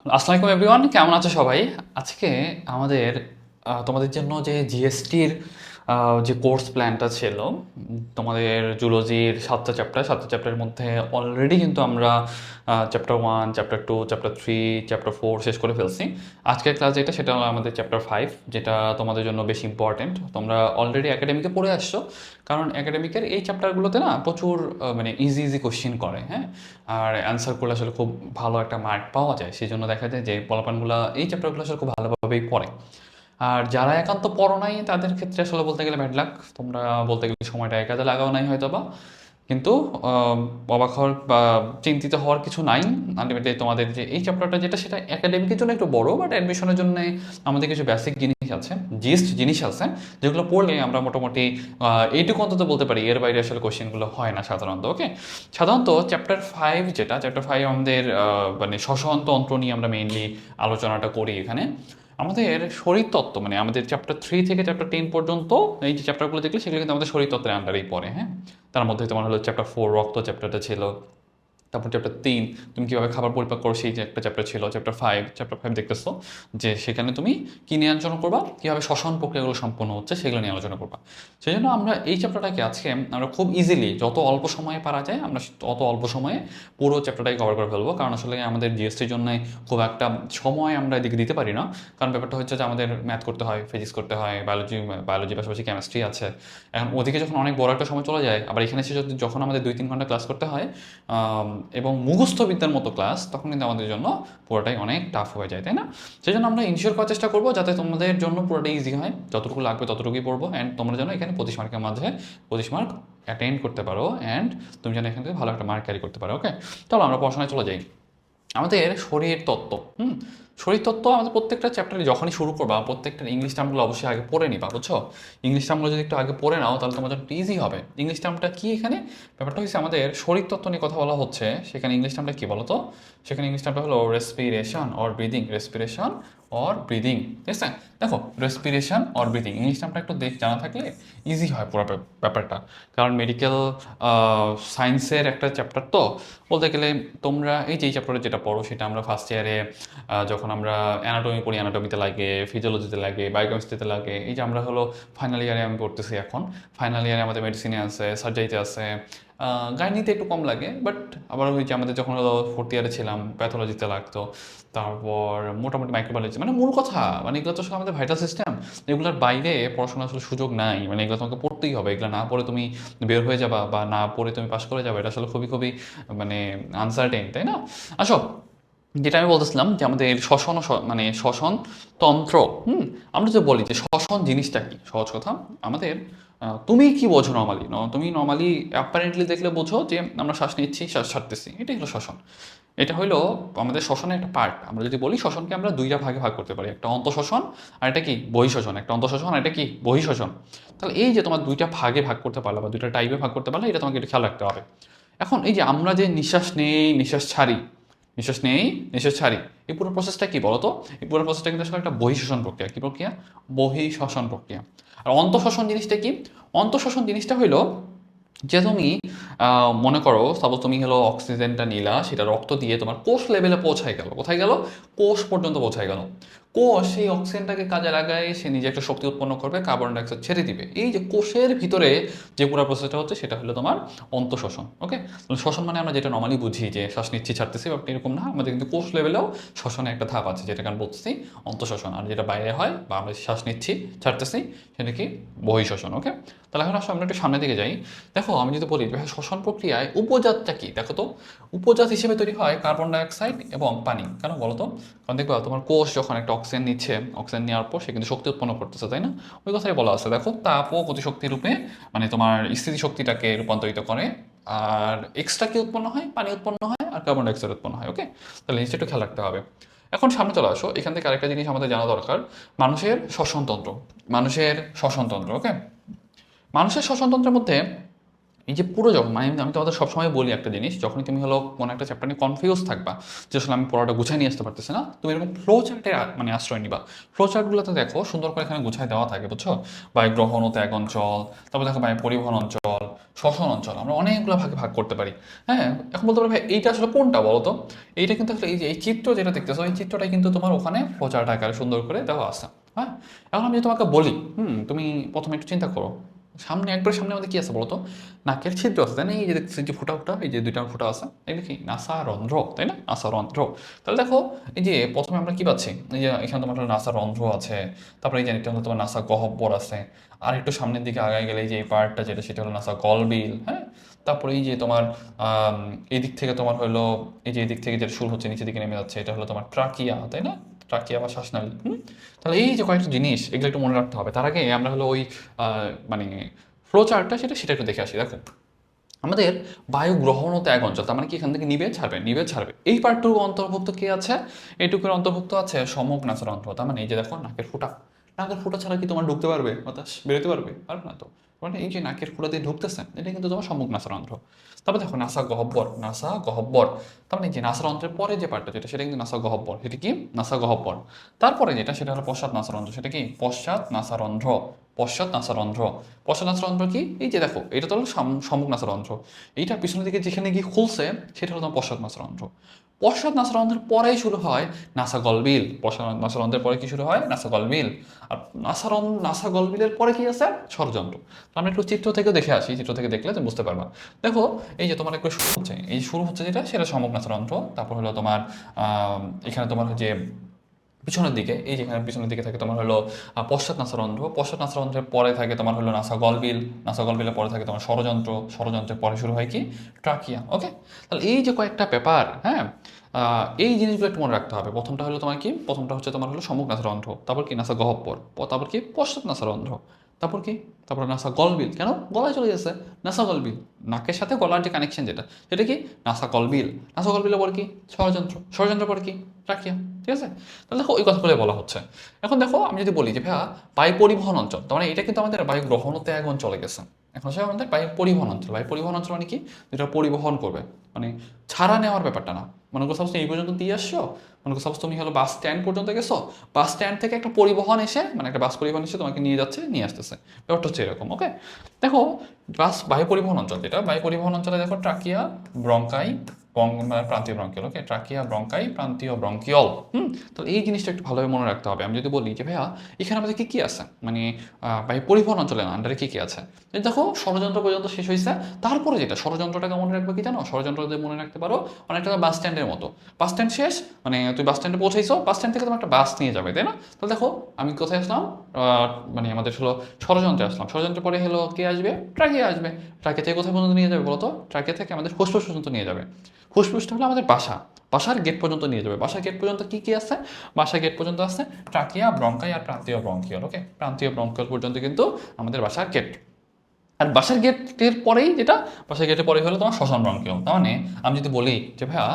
আসসালামু আলাইকুম এভরিওয়ান, কেমন আছো সবাই? আজকে আমাদের তোমাদের জন্য যে জিএসটির যে কোর্স প্ল্যানটা ছিল, তোমাদের জুলজির 7টা চ্যাপ্টারের মধ্যে অলরেডি কিন্তু আমরা চ্যাপ্টার 1, চ্যাপ্টার 2, চ্যাপ্টার 3, চ্যাপ্টার 4 শেষ করে ফেলছি। আজকের ক্লাস যেটা সেটা হলো আমাদের চ্যাপ্টার 5, যেটা তোমাদের জন্য বেশি ইম্পর্টেন্ট। তোমরা অলরেডি একাডেমিকে পড়ে আসছো, কারণ একাডেমিকের এই চ্যাপ্টারগুলোতে না প্রচুর মানে ইজি ইজি কোশ্চেন করে, হ্যাঁ। আর অ্যান্সার করলে আসলে খুব ভালো একটা মার্ক পাওয়া যায়, সেই জন্য দেখা যায় যে পোলাপানগুলো এই চ্যাপ্টারগুলো আসলে খুব ভালোভাবেই পড়ে। আর যারা একান্ত পড়ো নাই তাদের ক্ষেত্রে আসলে বলতে গেলে ব্যাড লাক, তোমরা বলতে গেলে সময়টা এক কাজে লাগাও নাই হয়তো বা, কিন্তু অবাক হওয়ার বা চিন্তিত হওয়ার কিছু নাই। আলটিমেটলি তোমাদের যে এই চ্যাপ্টারটা যেটা সেটা একাডেমিকের জন্য একটু বড়, বাট অ্যাডমিশনের জন্য আমাদের কিছু বেসিক জিনিস আছে, জিস্ট জিনিস আছে, যেগুলো পড়লে আমরা মোটামুটি এইটুকু অন্তত বলতে পারি এর বাইরে আসলে কোশ্চেনগুলো হয় না সাধারণত। ওকে, সাধারণত চ্যাপ্টার 5 আমাদের মানে শ্বসন তন্ত্র নিয়ে আমরা মেইনলি আলোচনাটা করি এখানে। আমাদের শরীরতত্ত্ব মানে আমাদের চ্যাপ্টার 3 থেকে চ্যাপ্টার 10 পর্যন্ত এই যে চ্যাপ্টারগুলো দেখলে সেগুলো কিন্তু আমাদের শরীরতত্ত্বের আন্ডারেই পড়ে, হ্যাঁ। তার মধ্যে তোমার হলো চ্যাপ্টার 4 রক্ত চ্যাপ্টারটা ছিল, তারপর চ্যাপ্টার 3 তুমি কীভাবে খাবার পরিপাক করো সেই যে একটা চ্যাপ্টার ছিল, চ্যাপ্টার 5 দেখতেছো যে সেখানে তুমি কী নিয়ে আলোচনা করবা, কীভাবে শ্বসন প্রক্রিয়াগুলো সম্পন্ন হচ্ছে সেগুলো নিয়ে আলোচনা করবা। সেই জন্য আমরা এই চ্যাপ্টারটাকে আজকে আমরা খুব ইজিলি যত অল্প সময়ে পারা যায় আমরা তত অল্প সময়ে পুরো চ্যাপ্টারটাকে কভার করে ফেলবো, কারণ আসলে আমাদের জিএসটির জন্য খুব একটা সময় আমরা এদিকে দিতে পারি না। কারণ ব্যাপারটা হচ্ছে যে আমাদের ম্যাথ করতে হয়, ফিজিক্স করতে হয়, বায়োলজির পাশাপাশি কেমিস্ট্রি আছে। এখন ওদিকে যখন অনেক বড় একটা সময় চলে যায়, আবার এখানে এসে যখন আমাদের 2-3 ঘন্টা ক্লাস করতে হয় এবং মুখস্থ বিদ্যার মতো ক্লাস, তখন কিন্তু আমাদের জন্য পুরোটাই অনেক টাফ হয়ে যায়, তাই না? সেই জন্য আমরা ইনশিওর করার চেষ্টা করবো যাতে তোমাদের জন্য পুরোটাই ইজি হয়, যতটুকু লাগবে ততটুকুই পড়বো, অ্যান্ড তোমরা যেন এখানে 25 মার্কের মাঝে 25 মার্ক অ্যাটেন্ড করতে পারো, অ্যান্ড তুমি যেন এখান থেকে ভালো একটা মার্ক ক্যারি করতে পারো। ওকে, চলো আমরা পড়াশোনায় চলে যাই। আমাদের শরীর তত্ত্ব, শরীর তত্ত্ব আমাদের প্রত্যেকটা চ্যাপ্টারে যখনই শুরু করবা প্রত্যেকটা ইংলিশ টার্মগুলো অবশ্যই আগে পড়ে নিবা, বুঝছো? ইংলিশ টার্মগুলো যদি একটু আগে পড়ে নাও তাহলে তোমার জন্য ইজি হবে। ইংলিশ টার্মটা কি এখানে? ব্যাপারটা হচ্ছে আমাদের শরীর তত্ত্ব নিয়ে কথা বলা হচ্ছে, সেখানে ইংলিশ টার্মটা কি বলো তো? সেখানে ইংলিশ টার্মটা হলো রেসপিরেশন ঠিক আছে? দেখো, রেসপিরেশন অর ব্রিদিং ইংলিশ টার্মটা একটু জানা থাকলে ইজি হয় পুরো ব্যাপারটা, কারণ মেডিকেল সায়েন্সের একটা চ্যাপ্টার তো বলতে গেলে। তোমরা এই যে চ্যাপ্টারে যেটা পড়ো সেটা আমরা ফার্স্ট ইয়ারে যখন আমরা অ্যানাটমি পড়ি, অ্যানাটমিতে লাগে, ফিজিওলজিতে লাগে, বায়োকেমিস্ট্রিতে লাগে। এই যে আমরা হলো ফাইনাল ইয়ারে আমি পড়তেছি এখন, ফাইনাল ইয়ারে আমাদের মেডিসিনে আছে, সার্জারিতে আছে, গাইনিতে একটু কম লাগে, বাট আবার ওই যে আমাদের যখন হলো ফোর্থ ইয়ারে ছিলাম প্যাথোলজিতে লাগতো। তারপর মোটামুটি মাইক্রোবায়োলজি, মানে মূল কথা মানে এগুলো তো আসলে আমাদের ভাইটাল সিস্টেম, এগুলোর বাইরে পড়াশোনার আসলে সুযোগ নাই, মানে এগুলো তোমাকে পড়তেই হবে। এগুলো না পড়ে তুমি বের হয়ে যাবা বা না পড়ে তুমি পাশ করে যাবে, এটা আসলে খুবই খুবই মানে আনসার্টেন, তাই না? আসো, যেটা আমি বলতেছিলাম যে আমাদের শ্বসন মানে শ্বসন তন্ত্র, আমরা যে বলি যে শ্বসন জিনিসটা কি, সহজ কথা আমাদের তুমি কি বোঝো নর্মালি? তুমি নর্মালি অ্যাপারেন্টলি দেখলে বোঝো যে আমরা শ্বাস নিচ্ছি, শ্বাস ছাড়তেছি, এটাই হলো শ্বসন। এটা হইলো আমাদের শ্বসনের একটা পার্ট। আমরা যদি বলি শ্বসনকে আমরা দুইটা ভাগে ভাগ করতে পারি, একটা অন্তঃশ্বসন আর এটা কি বহিঃশ্বসন, একটা অন্তঃশ্বসন আর এটা কি বহিঃশ্বসন। তাহলে এই যে তোমার দুইটা ভাগে ভাগ করতে পারলে বা দুইটা টাইপে ভাগ করতে পারলে, এটা তোমাকে একটু খেয়াল রাখতে হবে। এখন এই যে আমরা যে নিঃশ্বাস নেই, নিঃশ্বাস ছাড়ি, নিঃশ্বাস নেই, নিঃশ্বাস ছাড়ি, এই পুরো প্রসেসটা কি বলতো? এই পুরো প্রসেসটা কিন্তু আসলে একটা বহিঃশ্বসন প্রক্রিয়া। কি প্রক্রিয়া? বহিঃশ্বসন প্রক্রিয়া। আর অন্তঃশ্বসন জিনিসটা কি? অন্তঃশ্বসন জিনিসটা হইলো যে তুমি মনে করো সাপোজ তুমি হলো অক্সিজেনটা নিলা, সেটা রক্ত দিয়ে তোমার কোষ লেভেলে পৌঁছায় গেল, কোথায় গেল? কোষ পর্যন্ত পৌঁছায় গেল। কোষ সেই অক্সিজেনটাকে কাজে লাগায়, সে নিজে একটা শক্তি উৎপন্ন করবে, কার্বন ডাইঅক্সাইড ছেড়ে দিবে। এই যে কোষের ভিতরে যে পুরো প্রসেসটা হচ্ছে সেটা হলো তোমার অন্তঃশ্বসন। ওকে, শ্বসন মানে আমরা যেটা নর্মালি বুঝি যে শ্বাস নিচ্ছি ছাড়তেছি, বাট এরকম না, আমাদের কিন্তু কোষ লেভেলেও শ্বসনের একটা ধাপ আছে, যেটাকে আমি বলতেছি অন্তঃশ্বসন। আর যেটা বাইরে হয় বা আমরা শ্বাস নিচ্ছি ছাড়তেছি সেটা কি? বহিঃশ্বসন। ওকে, তাহলে এখন আসলে আমরা একটু সামনের দিকে যাই। দেখো, আমি যদি বলি শ্বসন প্রক্রিয়ায় উপজাতটা কি, দেখো তো। উপজাত হিসেবে তৈরি হয় কার্বন ডাইঅক্সাইড এবং পানি। কেন বলো তো? কারণ দেখবা তোমার কোষ যখন একটা অক্সিজেন নিচ্ছে, অক্সিজেন নেওয়ার পর সে কিন্তু শক্তি উৎপন্ন করতেছে, তাই না? ওই কথাই বলা আছে, দেখো, তাপ ও গতিশক্তি রূপে মানে তোমার স্থিতিশক্তিটাকে রূপান্তরিত করে। আর এক্সট্রা কি উৎপন্ন হয়? পানি উৎপন্ন হয় আর কার্বন ডাইঅক্সাইড উৎপন্ন হয়। ওকে, তাহলে জিনিসটা একটু খেয়াল রাখতে হবে। এখন সামনে চলে আসো, এখান থেকে আরেকটা জিনিস আমাদের জানা দরকার, মানুষের শ্বসনতন্ত্র। মানুষের শ্বসনতন্ত্র, ওকে। মানুষের শ্বসনতন্ত্রের মধ্যে এই যে পুরো যখন মানে আমি তোমাদের সবসময় বলি একটা জিনিস, যখনই তুমি হলো কোনো একটা চ্যাপ্টার নিয়ে কনফিউজ থাকবা যে আসলে আমি পড়াটা গুছাই নিয়ে আসতে পারতেছি না, তুমি এরকম ফ্লো চার্টের মানে আশ্রয় নিবা। ফ্লো চার্টগুলোতে দেখো সুন্দর করে এখানে গুছাই দেওয়া থাকে, বুঝছো? বায়ু গ্রহণ ও ত্যাগ অঞ্চল, তারপর দেখো বায়ু পরিবহন অঞ্চল, শ্বসন অঞ্চল, আমরা অনেকগুলো ভাগে ভাগ করতে পারি। হ্যাঁ, এখন বলতে পারবে ভাই এইটা আসলে কোনটা বলো তো? এইটা কিন্তু আসলে এই যে এই চিত্র যেটা দেখতেছো, এই চিত্রটাই কিন্তু তোমার ওখানে ফ্লো চার্ট আকারে সুন্দর করে দেওয়া আছে। হ্যাঁ, এখন আমি যদি তোমাকে বলি, তুমি প্রথমে একটু চিন্তা করো, সামনে একবার সামনে আমাদের কি আছে বলতো? নাকের ছিদ্র আছে, তাই না? এই যে দেখতেছি যে ফুটা ফুটা, এই যে দুইটা ফুটা আছে, এগুলো কি নাসা রন্ধ্র, তাই না? নাসা রন্ধ্র। তাহলে দেখো, এই যে প্রথমে আমরা কি পাচ্ছি, এই যে এখানে তোমার হলো নাসা রন্ধ্র আছে, তারপরে এই যে এটা হলো তোমার নাসা গহ্বর আছে, আর একটু সামনের দিকে আগায় গেলে এই যে এই পার্টটা যেটা, সেটা হলো নাসা গলবিল। হ্যাঁ, তারপরে এই যে তোমার এই দিক থেকে তোমার হলো, এই যে এই দিক থেকে যেটা শুরু হচ্ছে নিচের দিকে নেমে যাচ্ছে, এটা হলো তোমার ট্রাকিয়া, তাই না? ট্রাকিয়া বা শ্বাসনালী। তাহলে এই যে কয়েকটা জিনিস, এগুলো একটু মনে রাখতে হবে। তার আগে আমরা হলো ওই মানে ফ্লো চার্টটা সেটা একটু দেখে আসি। দেখো, আমাদের বায়ু গ্রহণ ও ত্যাগ অঞ্চল, তার মানে কি এখান থেকে নিবে ছাড়বে, নিবে ছাড়বে, এই পার্টটুকু অন্তর্ভুক্ত কি আছে? এইটুকুর অন্তর্ভুক্ত আছে সম্মুখ নাসারন্ধ্র। তার মানে এই যে দেখো নাকের ফুটা, নাকের ফুটা ছাড়া কি তোমার ঢুকতে পারবে বাতাস, বেরোতে পারবে? পারবে না তো। মানে এই যে নাকের ফুটা দিয়ে ঢুকতেছে, এটা কিন্তু তোমার সম্মুখ নাসারন্ধ্র। তারপর দেখো নাসা গহ্বর, নাসা গহ্বর, তার মানে যে নাসারন্ধ্রের পরে যে পার্টটা যেটা, সেটা কিন্তু নাসা গহ্বর, সেটা কি নাসা গহ্বর। তারপরে যেটা, সেটা হলো পশ্চাৎ নাসারন্ধ্র, সেটা কি পশ্চাৎ নাসারন্ধ্র, পশ্চাৎ নাসারন্ধ্র। পশ্চাৎ নাসারন্ধ্র কি? এই যে দেখো, এটা তো হলো সম্মুখ নাসারন্ধ্র, এইটা পিছনের দিকে যেখানে গিয়ে খুলছে সেটা হলো তোমার পশ্চাৎ নাসারন্ধ্র। পশ্চাৎ নাসারন্ধ্রের পরেই শুরু হয় নাসা গলবিল। পশ্চাৎ নাসারন্ধ্রের পরে কি শুরু হয়? নাসা গলবিল। আর নাসা গলবিলের পরে কি আছে? ষড়যন্ত্র। তো আমরা একটু চিত্র থেকে দেখে আসি, চিত্র থেকে দেখলে তুমি বুঝতে পারবা। দেখো, এই যে তোমার একটু শুরু হচ্ছে, এই শুরু হচ্ছে যেটা, সেটা সম্মুখ নাসারন্ধ্র। তারপর হলো তোমার এখানে তোমার যে পিছনের দিকে, এই যেখানে পিছনের দিকে থাকে তোমার হলো পশ্চাৎ নাসারন্ধ্র। পশ্চাৎ নাসারন্ধ্রের পরে থাকে তোমার হলো নাসা গলবিল। নাসা গলবিলের পরে থাকে তোমার ষড়যন্ত্র। ষড়যন্ত্রের পরে শুরু হয় কি? ট্রাকিয়া। ওকে, তাহলে এই যে কয়েকটা পেপার, হ্যাঁ, এই জিনিসগুলো একটু মনে রাখতে হবে। প্রথমটা হলো তোমার কি? প্রথমটা হচ্ছে তোমার হলো সম্মুখ নাসারন্ধ্র, তারপর কি নাসা গহ্বর, তারপর কি পশ্চাৎ নাসারন্ধ্র, তারপর কি? তারপর নাসা গলবিল। কেন গলায় চলে গেছে? নাসা গলবিল, নাকের সাথে গলার যে কানেকশন যেটা, সেটা কি? নাসা গলবিল। নাসা গলবিলের পর কি? ষড়যন্ত্র। ষড়যন্ত্রের পর কি? ট্রাকিয়া। ঠিক আছে, তাহলে দেখো ওই কথাগুলো বলা হচ্ছে। এখন দেখো, আমি যদি বলি যে ভাইয়া বায়ু পরিবহন অঞ্চল, তার মানে এটা কিন্তু আমাদের বায়ু গ্রহণ ও ত্যাগ অঞ্চলে গেছে। এখন সে আমাদের বায়ু পরিবহন অঞ্চল। বায়ু পরিবহন অঞ্চল মানে কি? যেটা পরিবহন করবে, মানে ছাড়া নেওয়ার ব্যাপারটা না। মনে করো সাপোজ এই পর্যন্ত দিয়ে আসছো, মনে করো সাপোজ তুমি হলো বাস স্ট্যান্ড পর্যন্ত গেছো, বাস স্ট্যান্ড থেকে একটা পরিবহন এসে, মানে একটা বাস পরিবহন এসে তোমাকে নিয়ে যাচ্ছে, নিয়ে আসতেছে, ব্যাপারটা হচ্ছে এরকম। ওকে, দেখো, বায়ু পরিবহন অঞ্চল যেটা, বায়ু পরিবহন অঞ্চলে দেখো ট্রাকিয়া, ব্রঙ্কাই, প্রান্তীয় ব্রঙ্কিয়ল। ওকে, ট্রাকিয়া, ব্রঙ্কাই, প্রান্তীয় ব্রঙ্কিয়ল। তো এই জিনিসটা একটু ভালোভাবে মনে রাখতে হবে। আমি যদি বলি যে ভাইয়া এখানে আমাদের কি কি আছে, মানে বায়ু পরিবহন অঞ্চলের আন্ডারে কি কি আছে, দেখো ষড়যন্ত্র পর্যন্ত শেষ হয়েছে। তারপরে যেটা, ষড়যন্ত্রটাকে মনে রাখবে কি জানো? ষড়যন্ত্র যদি মনে রাখতে পারো, অনেকটা বাস স্ট্যান্ডের মতো। বাস স্ট্যান্ড শেষ, মানে তুই বাস স্ট্যান্ডে পৌঁছাইছো, বাস স্ট্যান্ড থেকে তোমার একটা বাস নিয়ে যাবে, তাই না? তাহলে দেখো, আমি কোথায় আসলাম? মানে আমাদের হলো ষড়যন্ত্রে আসলাম। ষড়যন্ত্র পরে হলো কে আসবে? ট্রাকিয়া আসবে। ট্রাকিয়া থেকে কোথায় পর্যন্ত নিয়ে যাবে বলতো? ট্রাকিয়া থেকে আমাদের ফুসফুস পর্যন্ত নিয়ে যাবে। ফুসফুসটা হলো আমাদের বাসা, বাসার গেট পর্যন্ত নিয়ে যাবে। বাসার গেট পর্যন্ত কি কি আছে? বাসার গেট পর্যন্ত আছে ট্রাকিয়া, ব্রঙ্কাই আর প্রান্তীয় ব্রঙ্কিয়ল। ওকে, প্রান্তীয় ব্রঙ্কিয়ল পর্যন্ত কিন্তু আমাদের বাসার গেট। আর বাসার গেটের পরেই যেটা, বাসার গেটের পরেই হলো তোমার শ্মশান ব্রঙ্কিয়ল। তার মানে আমি যদি বলি যে ভাইয়া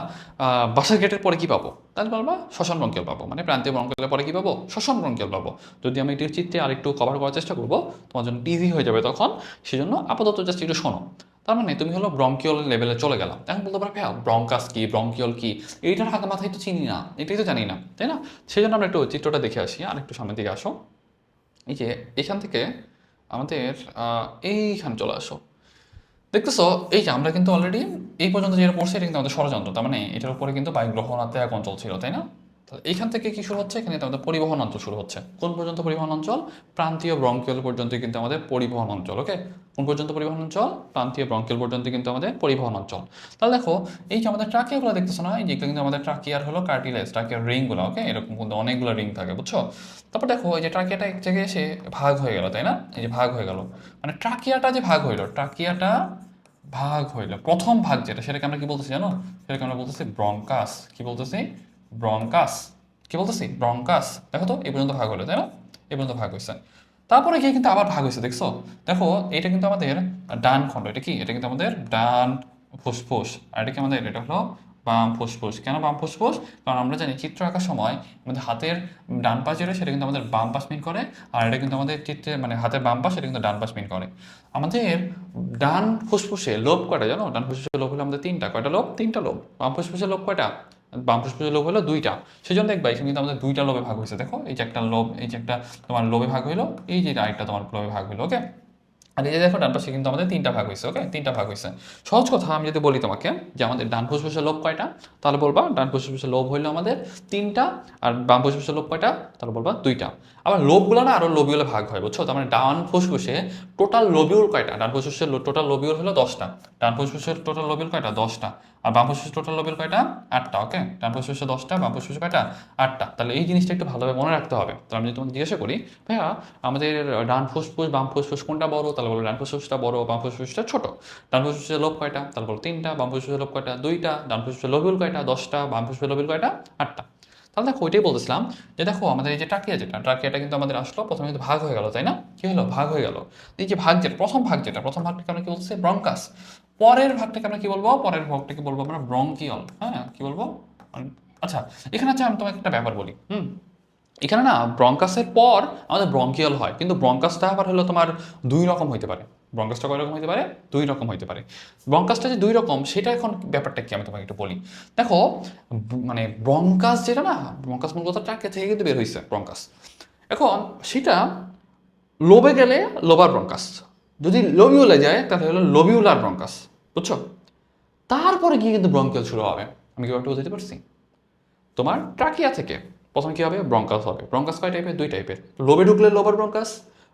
বাসার গেটের পরে কি পাবো, তাহলে বলবা শ্মশান ব্রঙ্কিয়ল পাবো। মানে প্রান্তীয় ব্রঙ্কিয়লের পরে কি পাবো? শ্মশান ব্রঙ্কিয়ল পাবো। যদি আমি এটির চিত্রে আরেকটু কভার করার চেষ্টা করবো, তোমার জন্য ইজি হয়ে যাবে তখন। সেজন্য আপাতত জাস্ট একটু শোনো। তার মানে তুমি হলো ব্রঙ্কিয়ল লেভেলে চলে গেলাম। এখন বলতে পারো ভাইয়া ব্রঙ্কাস কি, ব্রঙ্কিয়ল কি, এইটার হাতে মাথায় তো চিনি না, এটাই তো জানি না, তাই না? সেই জন্য আমরা একটু চিত্রটা দেখে আসি। আর একটু সামনের দিকে আসো। এই যে এখান থেকে আমাদের এইখানে চলে আসো। দেখতেছো, এই যে আমরা কিন্তু অলরেডি এই পর্যন্ত যেটা পড়ছি, এটা কিন্তু আমাদের ষড়যন্ত্র। তার মানে এটার উপরে কিন্তু বায়ু গ্রহণাতে এক অঞ্চল ছিল, তাই না? তাহলে এইখান থেকে কি শুরু হচ্ছে? এখানে কিন্তু আমাদের পরিবহন অঞ্চল শুরু হচ্ছে। কোন পর্যন্ত পরিবহন অঞ্চল? প্রান্তীয় ব্রঙ্কিয়ল পর্যন্ত কিন্তু আমাদের পরিবহন অঞ্চল। ওকে, কোন পর্যন্ত পরিবহন অঞ্চল? প্রান্তীয় ব্রঙ্কিয়ল পর্যন্ত কিন্তু আমাদের পরিবহন অঞ্চল। তাহলে দেখো, এই যে আমাদের ট্রাকিয়াগুলো দেখতেছো না, এই যেগুলো কিন্তু আমাদের ট্রাকিয়ার হলো কার্টিলেজ, ট্রাকিয়ার রিংগুলো। ওকে, এরকম কিন্তু অনেকগুলো রিং থাকে, বুঝছো? তারপর দেখো, এই যে ট্রাকিয়াটা এক জায়গায় এসে ভাগ হয়ে গেল, তাই না? এই যে ভাগ হয়ে গেল, মানে ট্রাকিয়াটা যে ভাগ হইলো, ট্রাকিয়াটা ভাগ হইলো, প্রথম ভাগ যেটা, সেটাকে আমরা কি বলতেছি জানো? সেটাকে আমরা বলতেছি ব্রঙ্কাস। কি বলতেছি? ব্রঙ্কাস। কি বলতেছি? ব্রঙ্কাস। দেখো তো, এই পর্যন্ত ভাগ হলো, তাই না? এই পর্যন্ত ভাগ হয়েছে। তারপরে গিয়ে কিন্তু আবার ভাগ হয়েছে, দেখছো? দেখো, এটা কিন্তু আমাদের ডান খণ্ড। এটা কি? এটা কিন্তু আমাদের ডান ফুসফুস। আর এটা কি আমাদের? এটা হলো বাম ফুসফুস। কেন বাম ফুসফুস? কারণ আমরা জানি চিত্র আঁকার সময় আমাদের হাতের ডান পাশ যেটা সেটা কিন্তু আমাদের বাম পাশ মিন করে, আর এটা কিন্তু আমাদের চিত্রের মানে হাতের বাম পাশ এটা কিন্তু ডান পাশ মিন করে। আমাদের ডান ফুসফুসে লোব কয়টা জানো? ডান ফুসফুসে লোব হলো আমাদের তিনটা। কয়টা লোব? তিনটা লোব। বাম ফুসফুসে লোব কয়টা? বাম ফুসফুসে লোব হলো দুইটা। সেই জন্য দেখবা এখানে কিন্তু আমাদের দুইটা লোবে ভাগ হয়েছে। দেখো এই যে একটা লোব, এই যে একটা তোমার লোবে ভাগ হইলো, এই যে আরেকটা তোমার লোবে ভাগ হইলো। ওকে, আর এই যে দেখো ডান পাশে কিন্তু আমাদের তিনটা ভাগ হয়েছে। ওকে, তিনটা ভাগ হয়েছে। সহজ কথা আমি যদি বলি তোমাকে যে আমাদের ডান ফুসফুসে লোব কয়টা, তাহলে বলবা ডান ফুসফুসে লোব হইলো আমাদের তিনটা, আর বাম ফুসফুসে লোব কয়টা, তাহলে বলবা দুইটা। আবার লোবগুলো না আরো লোবিউলে ভাগ হয়, বুঝছো? তার মানে ডান ফুসফুসে টোটাল লোবিউল কয়টা? ডান ফুসফুসে টোটাল লোবিউল হলো 10টা। ডান ফুসফুসের টোটাল লোবিউল কয়টা? 10টা। আর বাম ফুসফুসের টোটাল লোবিউল কয়টা? 8টা। ওকে, ডান ফুসফুসে 10টা, বাম ফুসফুসে কয়টা? 8টা। তাহলে এই জিনিসটা একটু ভালোভাবে মনে রাখতে হবে। তাহলে আমি যদি তোমাকে জিজ্ঞাসা করি ভাইয়া আমাদের ডান ফুসফুস বাম ফুসফুস কোনটা বড়, তাহলে বলো ডান ফুসফুসটা বড়, বাম ফুসফুসটা ছোট। ডান ফুসফুসে লোব কয়টা, তাহলে বলো তিনটা, বাম ফুসফুসে লোব কয়টা? দুইটা। ডান ফুসফুসে লোবিউল কয়টা? 10টা, বাম ফুসফুসে লোবিউল কয়টা? 8টা। তাহলে দেখো ওইটাই বলতেছিলাম যে দেখো আমাদের এই যে ট্রাকিয়া, যেটা ট্রাকিয়াটা কিন্তু আমাদের আসলো প্রথমে কিন্তু ভাগ হয়ে গেল, তাই না? কি হলো? ভাগ হয়ে গেল। এই যে ভাগ, যেটা প্রথম ভাগটাকে আমরা কি বলছি? ব্রঙ্কাস। পরের ভাগটাকে আমরা কি বলবো? পরের ভাগটাকে বলবো আমরা ব্রঙ্কিয়ল। হ্যাঁ, কি বলবো? আচ্ছা, এখানে হচ্ছে আমি তোমাকে একটা ব্যাপার বলি। এখানে না ব্রঙ্কাসের পর আমাদের ব্রঙ্কিয়াল হয়, কিন্তু ব্রঙ্কাসটা আবার হলো তোমার দুই রকম হইতে পারে। ব্রঙ্কাসটা কয় রকম হইতে পারে? দুই রকম হইতে পারে। ব্রঙ্কাসটা যে দুই রকম সেটা এখন ব্যাপারটা কি আমি তোমাকে একটু বলি। দেখো মানে ব্রঙ্কাস যেটা না, ব্রঙ্কাস মূল কথা ট্রাকে থেকে কিন্তু বের হয়েছে ব্রঙ্কাস। এখন সেটা লোবে গেলে লোবার ব্রঙ্কাস, যদি লোবিউলে যায় তাহলে হলো লোবিউলার ব্রঙ্কাস, বুঝছো? তারপরে গিয়ে কিন্তু ব্রঙ্কিয়াল শুরু হবে। আমি কি একটু বুঝতে পারছি? তোমার ট্রাকিয়া থেকে প্রথমে কি হবে? ব্রঙ্কাস হবে। ব্রঙ্কাস কয় টাইপের? দুই টাইপের। লোবে ঢুকলে লোবার ব্রঙ্কাস,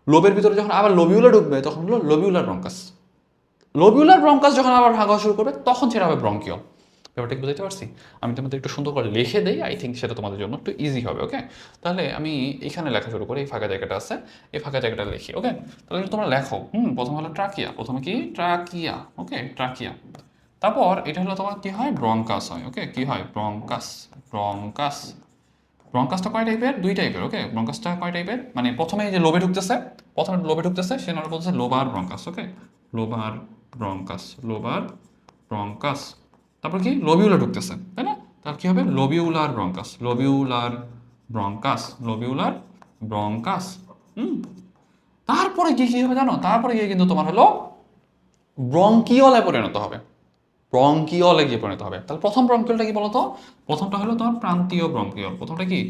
লোবের ভিতরে যখন আবার লোবিউলা ঢুকবে তখন হলো লোবিউলার ব্রঙ্কাস। লোবিউলার ব্রঙ্কাস যখন আবার ভাগ হওয়া শুরু করবে তখন সেটা হবে ব্রঙ্কিও। ব্যাপারটা কি বুঝতে পারছি? আমি তোমাদের একটু সুন্দর করে লিখে দেই, আই থিঙ্ক সেটা তোমাদের জন্য একটু ইজি হবে। ওকে, তাহলে আমি এখানে লেখা শুরু করি। এই ফাঁকা জায়গাটা আছে, এই ফাঁকা জায়গাটা লিখি। ওকে, তাহলে তোমরা লেখো। প্রথমে হলো ট্রাকিয়া। প্রথমে কি? ট্রাকিয়া। ওকে, ট্রাকিয়া। তারপর এটা হলো তোমার কি হয়? ব্রঙ্কাস হয়। ওকে, কি হয়? ব্রঙ্কাস। ব্রঙ্কাস। ব্রঙ্কাসটা কয় টাইপের? দুই টাইপের। ওকে, ব্রঙ্কাসটা কয় টাইপের? মানে প্রথমে যে লোবে ঢুকতেছে, প্রথমে লোবে ঢুকতেছে সে নাম বলতেছে লোবার ব্রঙ্কাস। ওকে, লোবার ব্রঙ্কাস, লোবার ব্রঙ্কাস। তারপর কি? লোবিউলা ঢুকতেছে, তাই না? তার কি হবে? লোবিউলার ব্রঙ্কাস, লোবিউলার ব্রঙ্কাস, লোবিউলার ব্রঙ্কাস। হুম তারপরে গিয়ে কি হবে জানো? তারপরে গিয়ে কিন্তু তোমার হলো ব্রঙ্কিওলে পরিণত হবে। ব্রঙ্কিওলে গিয়ে পরিণত হবে। তাহলে প্রথম ব্রঙ্কিওলটা কি বলতো? প্রথমটা হলো তোমার প্রান্তীয় ব্রঙ্কিওল। প্রথমটা কি?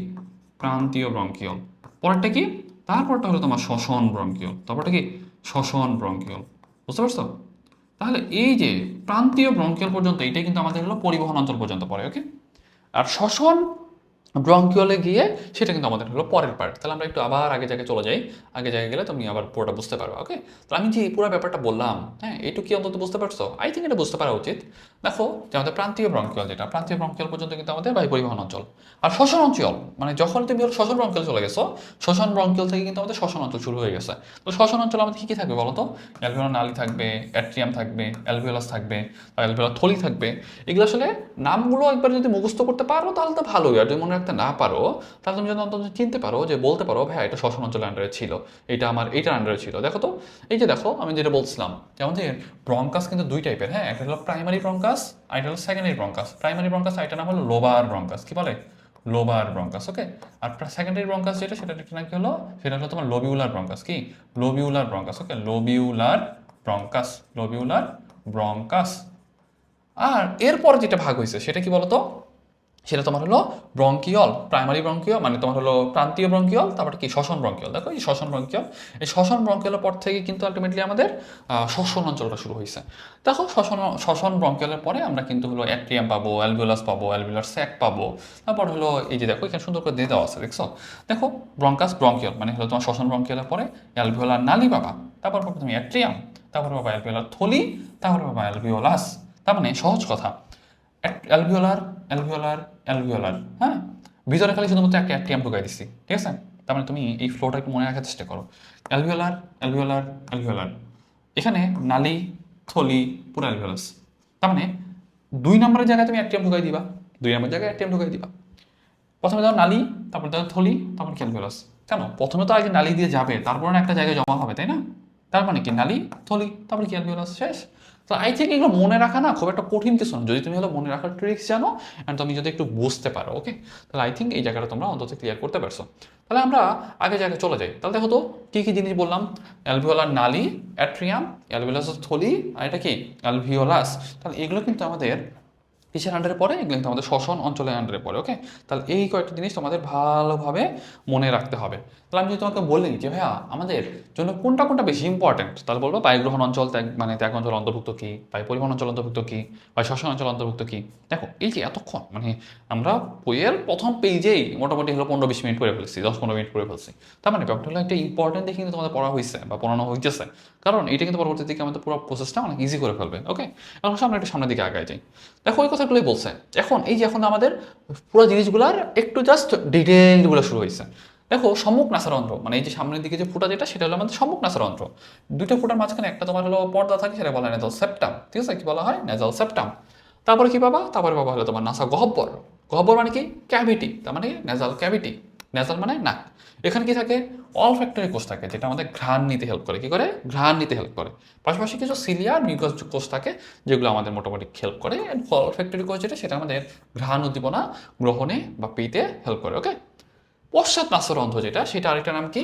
প্রান্তীয় ব্রঙ্কিওল। পরেরটা কি? তারপরটা হলো তোমার শ্বসন ব্রঙ্কিওল। তারপরটা কি? শ্বসন ব্রঙ্কিওল। বুঝতে পারছো? তাহলে এই যে প্রান্তীয় ব্রঙ্কিওল পর্যন্ত এটাই কিন্তু আমাদের হলো পরিবহন অঞ্চল পর্যন্ত পড়ে। ওকে, আর শ্বসন ব্রঙ্কিওলে গিয়ে সেটা কিন্তু আমাদের হলো পরের পার্ট। তাহলে আমরা একটু আবার আগে জায়গায় চলে যাই। আগে জায়গায় গেলে তুমি আবার পুরোটা বুঝতে পারবে। ওকে, তাহলে আমি যে এই পুরো ব্যাপারটা বললাম, হ্যাঁ, এইটুকু কি অন্তত বুঝতে পারছো? আই থিঙ্ক এটা বুঝতে পারা উচিত। দেখো যে আমাদের প্রান্তীয় ব্রঙ্কিওল, যেটা প্রান্তীয় ব্রঙ্কিওল পর্যন্ত কিন্তু আমাদের বায়ু পরিবহন অঞ্চল। আর শ্বসন অঞ্চল মানে যখন তুমি হলো শ্বসন ব্রঙ্কিওল চলে গেছো, শ্বসন ব্রঙ্কিওল থেকে কিন্তু আমাদের শ্বসন অঞ্চল শুরু হয়ে গেছে। তো শ্বসন অঞ্চল আমাদের কী কী থাকবে বলো তো? অ্যালভিওলার নালী থাকবে, অ্যাট্রিয়াম থাকবে, অ্যালভিওলাস থাকবে, অ্যালভিওলার থলি থাকবে। এগুলো আসলে নামগুলো একবার যদি মুখস্থ করতে পারো তাহলে তো ভালোই, আর যদি মনে রাখতে না পারো তাহলে তুমি যদি অন্তত চিনতে পারো, যে বলতে পারো ভাই এটা শ্বসন অঞ্চলের আন্ডারে ছিল, এটা আমার এইটার আন্ডারে ছিল। দেখো তো, এই যে দেখো আমি যেটা বলছিলাম যে আমাদের ব্রঙ্কাস কিন্তু দুই টাইপের। হ্যাঁ, একটা হলো প্রাইমারি ব্রঙ্কাস, আর এটা হলো সেকেন্ডারি ব্রঙ্কাস। প্রাইমারি ব্রঙ্কাস এটা নাম হলো লোবার ব্রঙ্কাস। কি বলে? Lobar bronchus. ওকে, আর সেকেন্ডারি ব্রঙ্কাস যেটা, সেটা নাম কি হলো? সেটা হলো তোমার লোবিউলার ব্রঙ্কাস। কি? লোবিউলার ব্রঙ্কাস। ওকে, লোবিউলার ব্রঙ্কাস, লোবিউলার ব্রঙ্কাস। আর এরপর যেটা ভাগ হয়েছে সেটা কি বলতো? সেটা তোমার হলো ব্রঙ্কিয়ল। প্রাইমারি ব্রঙ্কিয়ল মানে তোমার হলো প্রান্তীয় ব্রঙ্কিয়ল, তারপরে কি? শ্বসন ব্রঙ্কিয়ল। দেখো এই শ্বসন ব্রঙ্কিয়ল, এই শ্বসন ব্রঙ্কিয়লের পর থেকে কিন্তু আলটিমেটলি আমাদের শ্বসন অঞ্চলটা শুরু হয়েছে। দেখো শ্বসন ব্রঙ্কিয়লের পরে আমরা কিন্তু হলো অ্যাট্রিয়াম পাবো, অ্যালভিওলাস পাবো, অ্যালভিওলার স্যাক পাবো। তারপর হলো এই যে দেখো এখানে সুন্দর করে দিয়ে দেওয়া আছে, দেখছো? দেখো ব্রঙ্কাস ব্রঙ্কিয়ল মানে হলো তোমার শ্বসন ব্রঙ্কিয়লের পরে অ্যালভিওলার নালী পাবা, তারপর পাবো তুমি অ্যাট্রিয়াম, তারপর পাবা অ্যালভিওলার থলি, তারপর পাবা অ্যালভিওলাস। তার মানে সহজ কথা, অ্যালভিওলার অ্যালভিওলার অ্যালভিওলার, হ্যাঁ, ভিতরে খালি শুধুমাত্র একটা অ্যাট্রিয়াম ঢুকাই দিচ্ছি, ঠিক আছে? তার মানে তুমি এই ফ্লোটা একটু মনে রাখার চেষ্টা করো। অ্যালভিওলার অ্যালভিওলার অ্যালভিওলার, এখানে নালী, থলি, পুরো অ্যালভিওলাস। তার মানে 2 নম্বরের জায়গায় তুমি অ্যাট্রিয়াম ঢুকাই দিবা, 2 নম্বরের জায়গায় অ্যাট্রিয়াম ঢুকাই দিবা। প্রথমে দাও নালী, তারপর দাও থলি, তারপর কি? অ্যালভিওলাস। কেন? প্রথমে তো আগে নালী দিয়ে যাবে, তারপর একটা জায়গায় জমা হবে, তাই না? তার মানে কি? নালী, থলি, তারপরে কি? অ্যালভিওলাস। শেষ। তো আই থিঙ্ক এগুলো মনে রাখা না খুব একটা কঠিন কিছু না, যদি তুমি হলো মনে রাখার ট্রিক্স জানো অ্যান্ড তুমি যদি একটু বুঝতে পারো। ওকে, তাহলে আই থিঙ্ক এই জায়গাটা তোমরা অন্তত ক্লিয়ার করতে পারছো। তাহলে আমরা আগে জায়গায় চলে যাই। তাহলে দেখো তো কী কী জিনিস বললাম, অ্যালভিওলার নালী, অ্যাট্রিয়াম, অ্যালভিওলাসের থলি, আর এটা কি অ্যালভিওলাস। তাহলে এগুলো কিন্তু আমাদের কিসের আন্ডারে পড়ে, এগুলো কিন্তু আমাদের শ্বসন অঞ্চলের আন্ডারে পড়ে। ওকে, তাহলে এই কয়েকটা জিনিস তোমাদের ভালোভাবে মনে রাখতে হবে। তাহলে আমি যদি তোমাকে বলি যে ভাইয়া আমাদের জন্য কোনটা কোনটা বেশি ইম্পর্টেন্ট, তাহলে বলবো বায়ুগ্রহণ অঞ্চল, মানে ত্যাগ অঞ্চল অন্তর্ভুক্ত কী, বায়ু পরিবহন অঞ্চল অন্তর্ভুক্ত কী, বা শ্বসন অঞ্চল অন্তর্ভুক্ত কী। দেখো এই যে এতক্ষণ মানে আমরা বইয়ের প্রথম পেজেই মোটামুটি হলো 15-20 মিনিট করে ফেলছি, 10-15 মিনিট করে ফেলছি। তার মানে ব্যাপারটা হলো একটা ইম্পর্টেন্ট দেখে কিন্তু তোমাদের পড়া হয়েছে বা পড়ানো হইতেছে, কারণ এটা কিন্তু পরবর্তী দিকে আমাদের পুরো প্রসেসটা অনেক ইজি করে ফেলবে। ওকে, এখন আমরা একটু সামনের দিকে আগায় যাই। দেখো ওই কথাগুলোই বলছে। এখন এই যে এখন আমাদের পুরো জিনিসগুলার একটু জাস্ট ডিটেইলগুলো শুরু হয়েছে। দেখো সম্মুখ নাসারন্ধ্র, মানে এই যে সামনের দিকে যে ফুটা যেটা, সেটা হলো আমাদের সম্মুখ নাসারন্ধ্র। দুইটা ফুটার মাঝখানে একটা তোমার হলো পর্দা থাকে, সেটা বলা হয় নেজাল সেপ্টাম। ঠিক আছে, কি বলা হয়, নেজাল সেপ্টাম। তারপরে কি পাবা, তারপরে পাবা হলো তোমার নাসা গহ্বর। গহ্বর মানে কি, ক্যাভিটি, তার মানে নেজাল ক্যাভিটি। নেজাল মানে নাক। এখানে কি থাকে, অলফ্যাক্টরি কোষ থাকে, যেটা আমাদের ঘ্রাণ নিতে হেল্প করে। কি করে, ঘ্রাণ নিতে হেল্প করে। পাশাপাশি কিছু সিলিয়া মিউকাস কোষ থাকে, যেগুলো আমাদের মোটামুটি হেল্প করে। অলফ্যাক্টরি কোষ যেটা, সেটা আমাদের ঘ্রাণ উদ্দীপনা গ্রহণে বা পেতে হেল্প করে। ওকে, পশ্চাৎ নাসারন্ধ্র যেটা, সেটা আরেকটা নাম কি,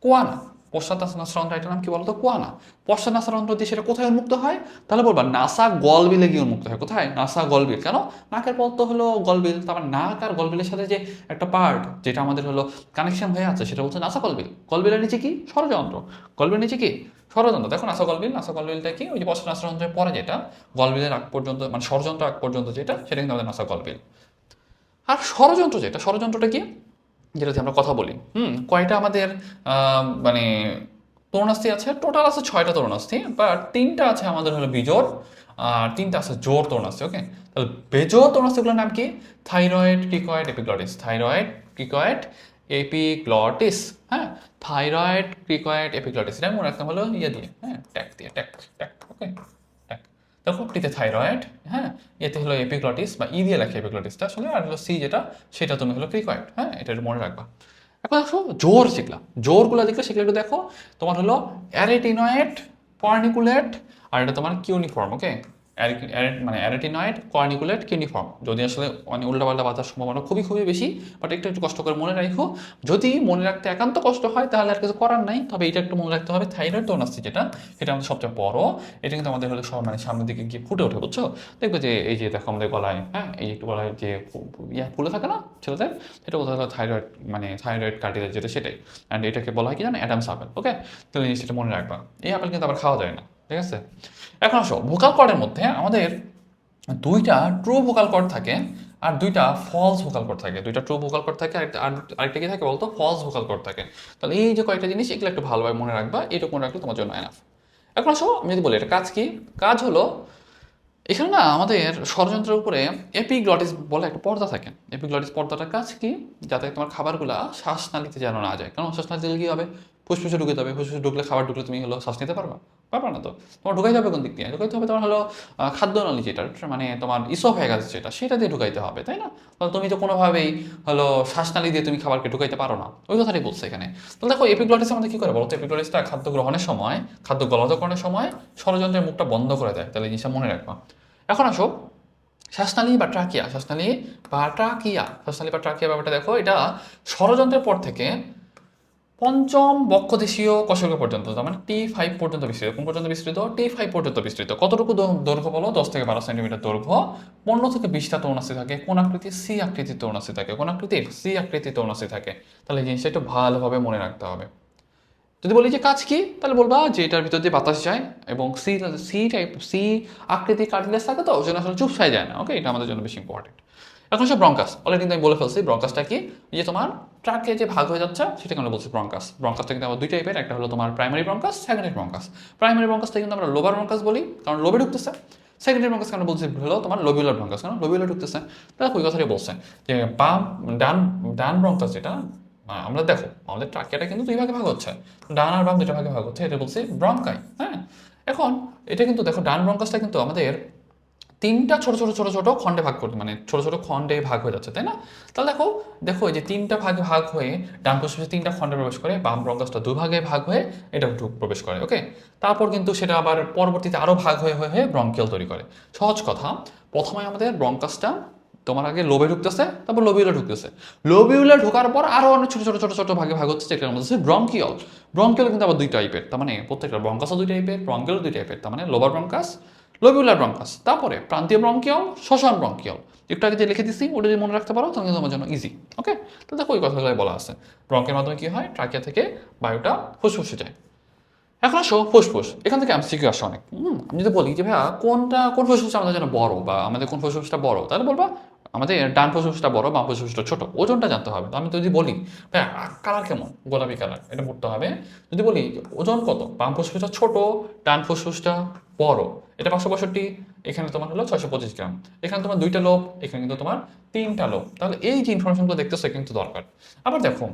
কোয়ানা। পশ্চাৎ নাসারন্ধ্র একটা নাম কি বলতো, কোয়ানা। পশ্চাৎ নাসারন্ধ্র দিয়ে সেটা কোথায় উন্মুক্ত হয়, তাহলে বলবা নাসা গলবিলে গিয়ে উন্মুক্ত হয়। কোথায়, নাসা গলবিল। কেন, নাকের পর তো হলো গলবিল, তারপর নাক আর গলবিলের সাথে যে একটা পার্ট যেটা আমাদের হলো কানেকশন হয়ে আছে, সেটা বলছে নাসা গলবিল। গলবিলের নিচে কি, ষড়যন্ত্র। গলবিলের নিচে কি, ষড়যন্ত্র। দেখো নাসা গলবিল, নাসা গলবিলটা কি, ওই যে পশ্চাৎ নাসারন্ধ্রের পরে যেটা, গলবিলের আগ পর্যন্ত মানে ষড়যন্ত্র আগ পর্যন্ত যেটা, সেটা কিন্তু আমাদের নাসা গলবিল। আর ষড়যন্ত্র যেটা, ষড়যন্ত্রটা কি, যেটাতে আমরা কথা বলি। কয়টা আমাদের মানে তরুণাস্থি আছে, টোটাল আছে 6টা তরুণাস্থি, বাট 3টা আছে আমাদের হলো বিজোড়, আর 3টা আছে জোড় তরুণাস্থি। ওকে, তাহলে বেজোড় তরুণাস্থিগুলোর নাম কি, thyroid, cricoid, epiglottis. Thyroid, cricoid, epiglottis. হ্যাঁ, থাইরয়েড, ক্রিকয়েড, এপিগ্লটিস, এটা মনে রাখতে হলো ইয়ে দিয়ে, হ্যাঁ, ট্যাগ দিয়ে, ট্যাগ ট্যাগ। ওকে, ট্যাগ। দেখো টিতে থাইরয়েড, হ্যাঁ, এতে হলো এপিগ্লটিস বা ই দিয়ে লেখে এপিগ্লটিসটা আসলে, আর হলো সি যেটা, সেটা তুমি হলো ক্রিকয়েড। হ্যাঁ, এটা একটু মনে রাখবা। এখন দেখো জোর শিখলাম, জোরগুলো দেখলে সেগুলো একটু দেখো। তোমার হলো অ্যারেটিনয়েড, কর্নিকুলেট, আর এটা তোমার কিউনিফর্ম। ওকে, মানে অ্যারেটিনয়েড, কর্নিকুলেট, কিউনিফর্ম। যদি আসলে অনেক উল্টাপাল্টা বাঁচার সম্ভাবনা খুবই খুবই বেশি, বাট একটু একটু কষ্ট করে মনে রাখো। যদি মনে রাখতে একান্ত কষ্ট হয় তাহলে আর কিছু করার নাই, তবে এটা একটু মনে রাখতে হবে। থাইরয়েড তরুণাস্থি যেটা, সেটা আমাদের সবচেয়ে বড়। এটা কিন্তু আমাদের হলো সব মানে সামনের দিকে গিয়ে ফুটে ওঠে, বুঝছো। দেখবে যে এই যে দেখো আমাদের গলায়, হ্যাঁ, এই একটু গলায় যে ফুলে থাকে না ছেলেদের, সেটা বলতে হলো থাইরয়েড, মানে থাইরয়েড কার্টিলেজ যেটা, সেটাই। অ্যান্ড এটাকে বলা হয় কি জানো, অ্যাডামস আপেল। ওকে, তাহলে জিনিসটা মনে রাখবা। এই আপেল কিন্তু আবার খাওয়া যায় না, ঠিক আছে। এখন আসো ভোকাল কর্ডের মধ্যে আমাদের দুইটা ট্রু ভোকাল কর্ড থাকে আর দুইটা ফলস ভোকাল কর্ড থাকে। দুইটা ট্রু ভোকাল কর্ড থাকে, আরেকটা কি থাকে বলতো, ফলস ভোকাল কর্ড থাকে। তাহলে এই যে কয়েকটা জিনিস, এগুলো একটু ভালোভাবে মনে রাখবা, এইটুকু মনে রাখলে তোমার জন্য এনাফ। এখন আসো আমি যদি বলি এটা কাজ কি, কাজ হলো এখানে না আমাদের ষড়যন্ত্রের উপরে এপিগ্লটিস বলে একটা পর্দা থাকে। এপিগ্লটিস পর্দাটার কাজ কি, যাতে তোমার খাবারগুলা শ্বাসনালীতে যেন না যায়। কারণ শ্বাসনালীতে গেলে কী হবে, ফুসফুসে ঢুকে যাবে। ফুসফুসে ঢুকলে, খাবার ঢুকলে তুমি হলো শ্বাস নিতে পারবা, পারবা না তো। তোমার ঢুকাই যাবে কোন দিক দিয়ে, ঢুকাইতে হবে তোমার হলো খাদ্যনালী যেটা, মানে তোমার ইসোফেগাস যেটা, সেটা দিয়ে ঢুকাইতে হবে, তাই না। তাহলে তুমি তো কোনোভাবেই হলো শ্বাসনালী দিয়ে তুমি খাবারকে ঢুকাইতে পারো না, ওই কথাটাই বলছে এখানে। তাহলে দেখো এপিগ্লটিস আমাদের কী করে বলতো, এপিগ্লটিসটা খাদ্য গ্রহণের সময়, খাদ্য গলতকরণের সময় ষড়যন্ত্রের মুখটা বন্ধ করে দেয়। তাহলে এই জিনিসটা মনে রাখবা। এখন আসো শ্বাসনালী বা ট্রাকিয়া, শ্বাসনালী বা ট্রাকিয়া, শ্বাসনালী বা ট্রাকিয়া ব্যাপারটা দেখো। এটা ষড়যন্ত্রের পর থেকে পঞ্চম বক্ষদেশীয় কশলক পর্যন্ত, তার মানে T5 পর্যন্ত বিস্তৃত। কোন পর্যন্ত বিস্তৃত, T5 পর্যন্ত বিস্তৃত। কতটুকু দৈর্ঘ্য বলো, 10 থেকে 12 সেন্টিমিটার দৈর্ঘ্য। 15 থেকে 20টা তরুণাস্থি থাকে। কোন আকৃতির, সি আকৃতির তরুণাস্থি থাকে। কোন আকৃতির, সি আকৃতির তরুণাস্থি থাকে। তাহলে এই জিনিসটা একটু ভালোভাবে মনে রাখতে হবে। যদি বলি যে কাজ কি, তাহলে বলবা যে এটার ভিতর দিয়ে বাতাস যায় এবং সি আকৃতির কার্টিলেজ থাকে, তো ওই জন্য আসলে চুপসায় যায় না। ওকে, এটা আমাদের জন্য বেশি ইম্পর্টেন্ট। এখন সে ব্রঙ্কাস, অলরেডি কিন্তু আমি বলে ফেলছি ব্রঙ্কাসটা কি। এই যে তোমার ট্রাকে যে ভাগ হয়ে যাচ্ছে, সেটাকে আমরা বলছি ব্রঙ্কাস। ব্রঙ্কাসটা কিন্তু আমার দুই টাইপের, একটা হলো তোমার primary bronchus, secondary bronchus. Primary ব্রঙ্কাসটা কিন্তু আমরা লোবার ব্রঙ্কাস বলি, কারণ লোবে ঢুকতেছে। সেকেন্ডারি ব্রঙ্কাস আমরা বলছি হলো তোমার লোবিউলার ব্রঙ্কাস, কারণ লোবিউলার ঢুকতেছে। তাহলে ওই কথাটাই বলছে যে ডান ডান ব্রঙ্কাস যেটা, আমরা দেখো আমাদের ট্রাকিয়াটা কিন্তু দুই ভাগে ভাগ হচ্ছে, ডান আর বাম দুটো ভাগে ভাগ হচ্ছে, এটা বলছে ব্রঙ্কাই। হ্যাঁ, এখন এটা কিন্তু দেখো ডান ব্রঙ্কাসটা কিন্তু আমাদের তিনটা ছোট ছোট ছোট ছোট খণ্ডে ভাগ করতে, মানে ছোট ছোট খণ্ডে ভাগ হয়ে যাচ্ছে, তাই না? তাহলে দেখো দেখো এই যে তিনটা ভাগে ভাগ হয়ে ডান ফুসফুসে তিনটা খণ্ডে প্রবেশ করে, বাম ব্রঙ্কাসটা দুই ভাগে ভাগ হয়ে এটা প্রবেশ করে। ওকে, তারপর কিন্তু সেটা আবার পরবর্তীতে আরো ভাগ হয়ে হয়ে হয়ে ব্রঙ্কিয়াল তৈরি করে। সহজ কথা, প্রথমে আমাদের ব্রঙ্কাসটা তোমার আগে লোবে ঢুকতেছে, তারপর লোবিউলে ঢুকতেছে, লোবিউলে ঢোকার পর আরো অনেক ছোট ছোট ছোট ছোট ভাগে ভাগ হচ্ছে, যেটার মধ্যে হচ্ছে ব্রঙ্কিয়াল। ব্রঙ্কিয়াল কিন্তু আবার দুই টাইপের, তার মানে প্রত্যেকটা ব্রঙ্কাসও দুই টাইপের, ব্রঙ্কিয়াল দুই টাইপের, তার মানে লোবার ব্রঙ্কাস, লোবিউলার ব্রঙ্কাস, তারপরে প্রান্তীয় ব্রঙ্কিয়াল, শ্বসন ব্রঙ্কিয়াল। একটু আগে যে লিখে দিচ্ছি ওটা যদি মনে রাখতে পারো তাহলে কিন্তু তোমার জন্য ইজি। ওকে, তো দেখো ওই কথাগুলোই বলা আছে, ব্রঙ্কের মাধ্যমে কি হয়, ট্রাকিয়া থেকে বায়ুটা ফুসফুসে যায়। এখন আসো ফুসফুস, এখান থেকে এমসিকিউ আসে অনেক। আমি যদি বলি যে ভাইয়া কোন ফুসফুসটা আমাদের জন্য বড়, বা আমাদের কোন ফুসফুসটা বড়, তাহলে বলবা আমাদের ডান ফুসফুসটা বড়, বাম ফুসফুসটা ছোট, ওজনটা জানতে হবে। তো আমি যদি বলি ভাইয়া কালার কেমন, গোলাপি কালার, এটা পড়তে হবে। যদি বলি ওজন কত, বাম ফুসফুসটা ছোট, ডান ফুসফুসটা বড়, এটা 562, এখানে তোমার হলো 625 গ্রাম, এখানে তোমার দুইটা লোব, এখানে কিন্তু তোমার তিনটা লোব। তাহলে এই যে ইনফরমেশনগুলো দেখতেছো কিন্তু দরকার। আবার দেখো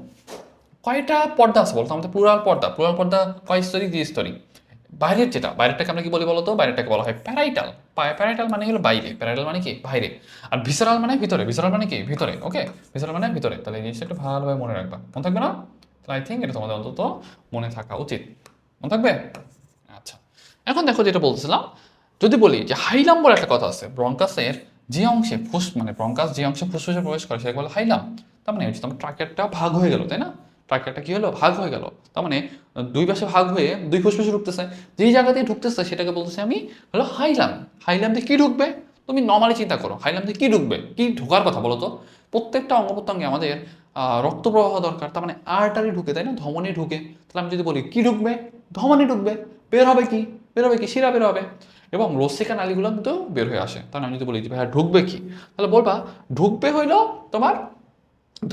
কয়টা পর্দা আছে বলতো আমাদের, প্লুরাল পর্দা কয় স্তরী, দ্বিস্তরী। বাইরের যেটা, বাইরেরটাকে আমরা কি বলি বলতো, বাইরেরটাকে বলা হয় প্যারাইটাল। প্যারাইটাল মানে হলো বাইরে, প্যারাইটাল মানে কি বাইরে, আর ভিসেরাল মানে ভিতরে, ভিসেরাল মানে কি ভিতরে। ওকে, ভিসেরাল মানে ভিতরে। তাহলে এই জিনিসটা একটু ভালোভাবে মনে রাখবা, মনে থাকবে না? তাহলে আই থিঙ্ক এটা তোমাদের অন্তত মনে থাকা উচিত, মনে থাকবে। আচ্ছা, এখন দেখো যেটা বলছিলাম, যদি বলি যে হাইলাম বলে একটা কথা আছে, ব্রঙ্কাসের যে অংশে মানে ব্রঙ্কাস যে অংশে ফুসফুসে প্রবেশ করে সেটাকে বলে হাইলাম। তার মানে হচ্ছে তোমার ট্রাকেটটা ভাগ হয়ে গেল, তাই না? ট্রাকেটটা কি হলো, ভাগ হয়ে গেল। তার মানে দুই পাশে ভাগ হয়ে দুই ফুসফুসে ঢুকতেছে, যেই জায়গা দিয়ে ঢুকতেছে সেটাকে বলতেছি আমি হলো হাইলাম। হাইলাম দিয়ে কি ঢুকবে, তুমি নর্মালি চিন্তা করো, হাইলাম দিয়ে কি ঢুকবে, কি ঢোকার কথা বলো তো? প্রত্যেকটা অঙ্গ প্রত্যঙ্গে আমাদের রক্ত প্রবাহ দরকার, তার মানে আর্টারি ঢুকে, তাই না? ধমনী ঢুকে। তাহলে আমি যদি বলি কি ঢুকবে, ধমনী ঢুকবে। বের হবে কি, বের হবে কি, শিরা বের হবে, এবং লসিকা নালীগুলো কিন্তু বের হয়ে আসে। তাহলে আমি যদি বলি যে ভাইয়া ঢুকবে কি, তাহলে বলবা ঢুকবে হইলো তোমার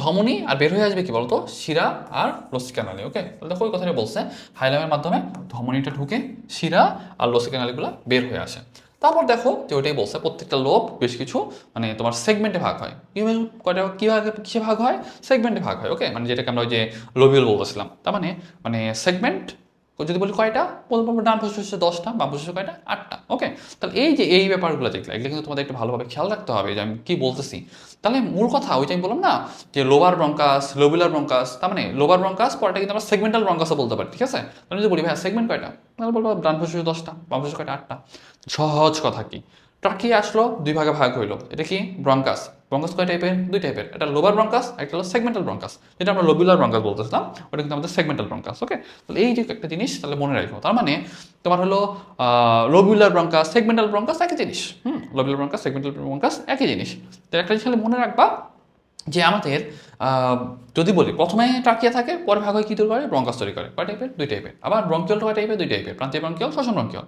ধমনী, আর বের হয়ে আসবে কি বলতো, শিরা আর লসিকা নালী। ওকে, তাহলে দেখো ওই কথাটা বলছে, হাইলামের মাধ্যমে ধমনীটা ঢুকে, শিরা আর লসিকা নালীগুলো বের হয়ে আসে। তারপর দেখো যে ওইটাই বলছে, প্রত্যেকটা লোব বেশ কিছু মানে তোমার সেগমেন্টে ভাগ হয়। কিভাবে, কয়টা কিভাবে, কিসে ভাগ হয়, সেগমেন্টে ভাগ হয়। ওকে, মানে যেটাকে আমরা ওই যে লোবিউল বলতেছিলাম, তার মানে মানে সেগমেন্ট যদি বলি কয়টা, বলবো ডান ফুসফুসে 10টা, বাম ফুসফুসে কয়টা, 8টা। ওকে, তাহলে এই যে এই ব্যাপারগুলো যেগুলো, এগুলো কিন্তু তোমাদের একটু ভালোভাবে খেয়াল রাখতে হবে যে আমি কি বলতেছি। তাহলে মূল কথা ওইটা আমি বললাম না, যে লোবার ব্রঙ্কাস, লোবুলার ব্রঙ্কাস, তার মানে লোবার ব্রঙ্কাস পরটা কিন্তু আমরা সেগমেন্টাল ব্রঙ্কাসও বলতে পারি, ঠিক আছে? তাহলে যদি বলি ভাই সেগমেন্ট কয়টা, তাহলে বলবো ডান ফুসফুসে 10টা, বাম ফুসফুসে কয়টা, 8টা। সহজ কথা কি, ট্রাকিয়া আসলো, দুই ভাগে ভাগ হইলো, এটা কি ব্রঙ্কাস। ব্রঙ্কাস কয় টাইপের, দুই টাইপের, একটা লোবার ব্রঙ্কাস, একটা হলো সেগমেন্টাল ব্রঙ্কাস, যেটা আমরা লোবুলার ব্রঙ্কাস বলতেছিলাম, ওটা কিন্তু আমাদের সেগমেন্টাল ব্রঙ্কাস। ওকে, তাহলে এই যে একটা জিনিস তাহলে মনে রাখো, তার মানে তোমার হলো লোবুলার ব্রঙ্কাস, সেগমেন্টাল ব্রঙ্কাস একই জিনিস। লোবুলার ব্রঙ্কাস, সেগমেন্টাল ব্রঙ্কাস একই জিনিস। তো একটা জিনিস খালি মনে রাখবা যে আমাদের যদি বলি প্রথমে ট্রাকিয়া থাকে, পরে ভাগ হয়ে কী তৈরি করে, ব্রঙ্কাস তৈরি করে। কয় টাইপের, দুই টাইপের। আবার ব্রঙ্কিয়ালটা কয় টাইপের, দুই টাইপের, প্রান্তীয় ব্রঙ্কিয়াল, শ্বসন ব্রঙ্কিয়াল।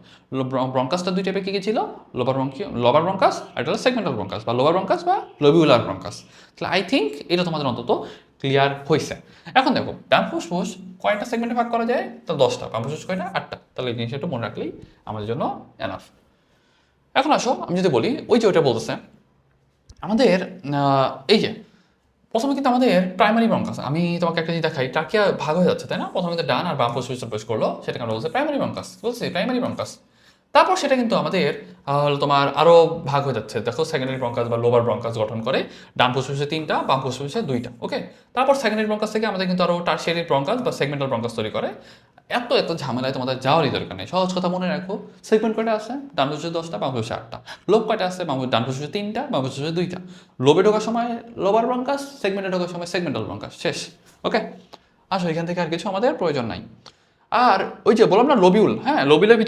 ব্রঙ্কাসটা দুই টাইপের, কী কী ছিল, লোবার ব্রঙ্কাস, আর এটা হলো সেগমেন্টাল ব্রঙ্কাস, বা লোবার ব্রঙ্কাস বা লোবিউলার ব্রঙ্কাস। তাহলে আই থিঙ্ক এটা তোমাদের অন্তত ক্লিয়ার হয়েছে। এখন দেখো ডান ফুসফুস কয়টা সেগমেন্টে ভাগ করা যায়, তাহলে 10টা, বাম ফুসফুস কয়টা, 8টা। তাহলে এই জিনিসটা একটু মনে রাখলেই আমাদের জন্য এনাফ। এখন আসো আমি যদি বলি ওই যে ওইটা বলতেছে আমাদের এই যে প্রথমে কিন্তু আমাদের প্রাইমারি ব্রঙ্কাস, আমি তোমাকে একটা জিনিস দেখাই, ট্রাকিয়া ভাগ হয়ে যাচ্ছে, তাই না? প্রথমে কিন্তু ডান আর বাম ফুসফুসে প্রবেশ করলো, সেটাকে আমরা বলছি প্রাইমারি ব্রঙ্কাস, বলছি প্রাইমারি ব্রঙ্কাস। তারপর সেটা কিন্তু আমাদের তোমার আরও ভাগ হয়ে যাচ্ছে, দেখো সেকেন্ডারি ব্রঙ্কাস বা লোবার ব্রঙ্কাস গঠন করে, ডান ফুসফুসে 3টা, বাম ফুসফুসে 2টা। ওকে, তারপর সেকেন্ডারি ব্রঙ্কাস থেকে আমাদের কিন্তু আরও টারশিয়ারি ব্রঙ্কাস বা সেগমেন্টাল ব্রঙ্কাস তৈরি করে। এত এত ঝামেলায় তোমাদের যাওয়ারই দরকার নেই, সহজ কথা মনে রাখো, সেগমেন্ট কয়টা আছে, ডান ফুসফুসে 10টা, বাম ফুসফুসে 8টা। লোব কয়টা আছে, ডান ফুসফুসে 3টা, বাম ফুসফুসে 2টা। লোবে ঢোকার সময় লোবার ব্রঙ্কাস, সেগমেন্টে ঢোকার সময় সেগমেন্টাল ব্রঙ্কাস, শেষ। ওকে, আসো এখান থেকে আর কিছু আমাদের প্রয়োজন নাই। আর ওই যে বললাম না লোবিউল, হ্যাঁ, লোবিউলের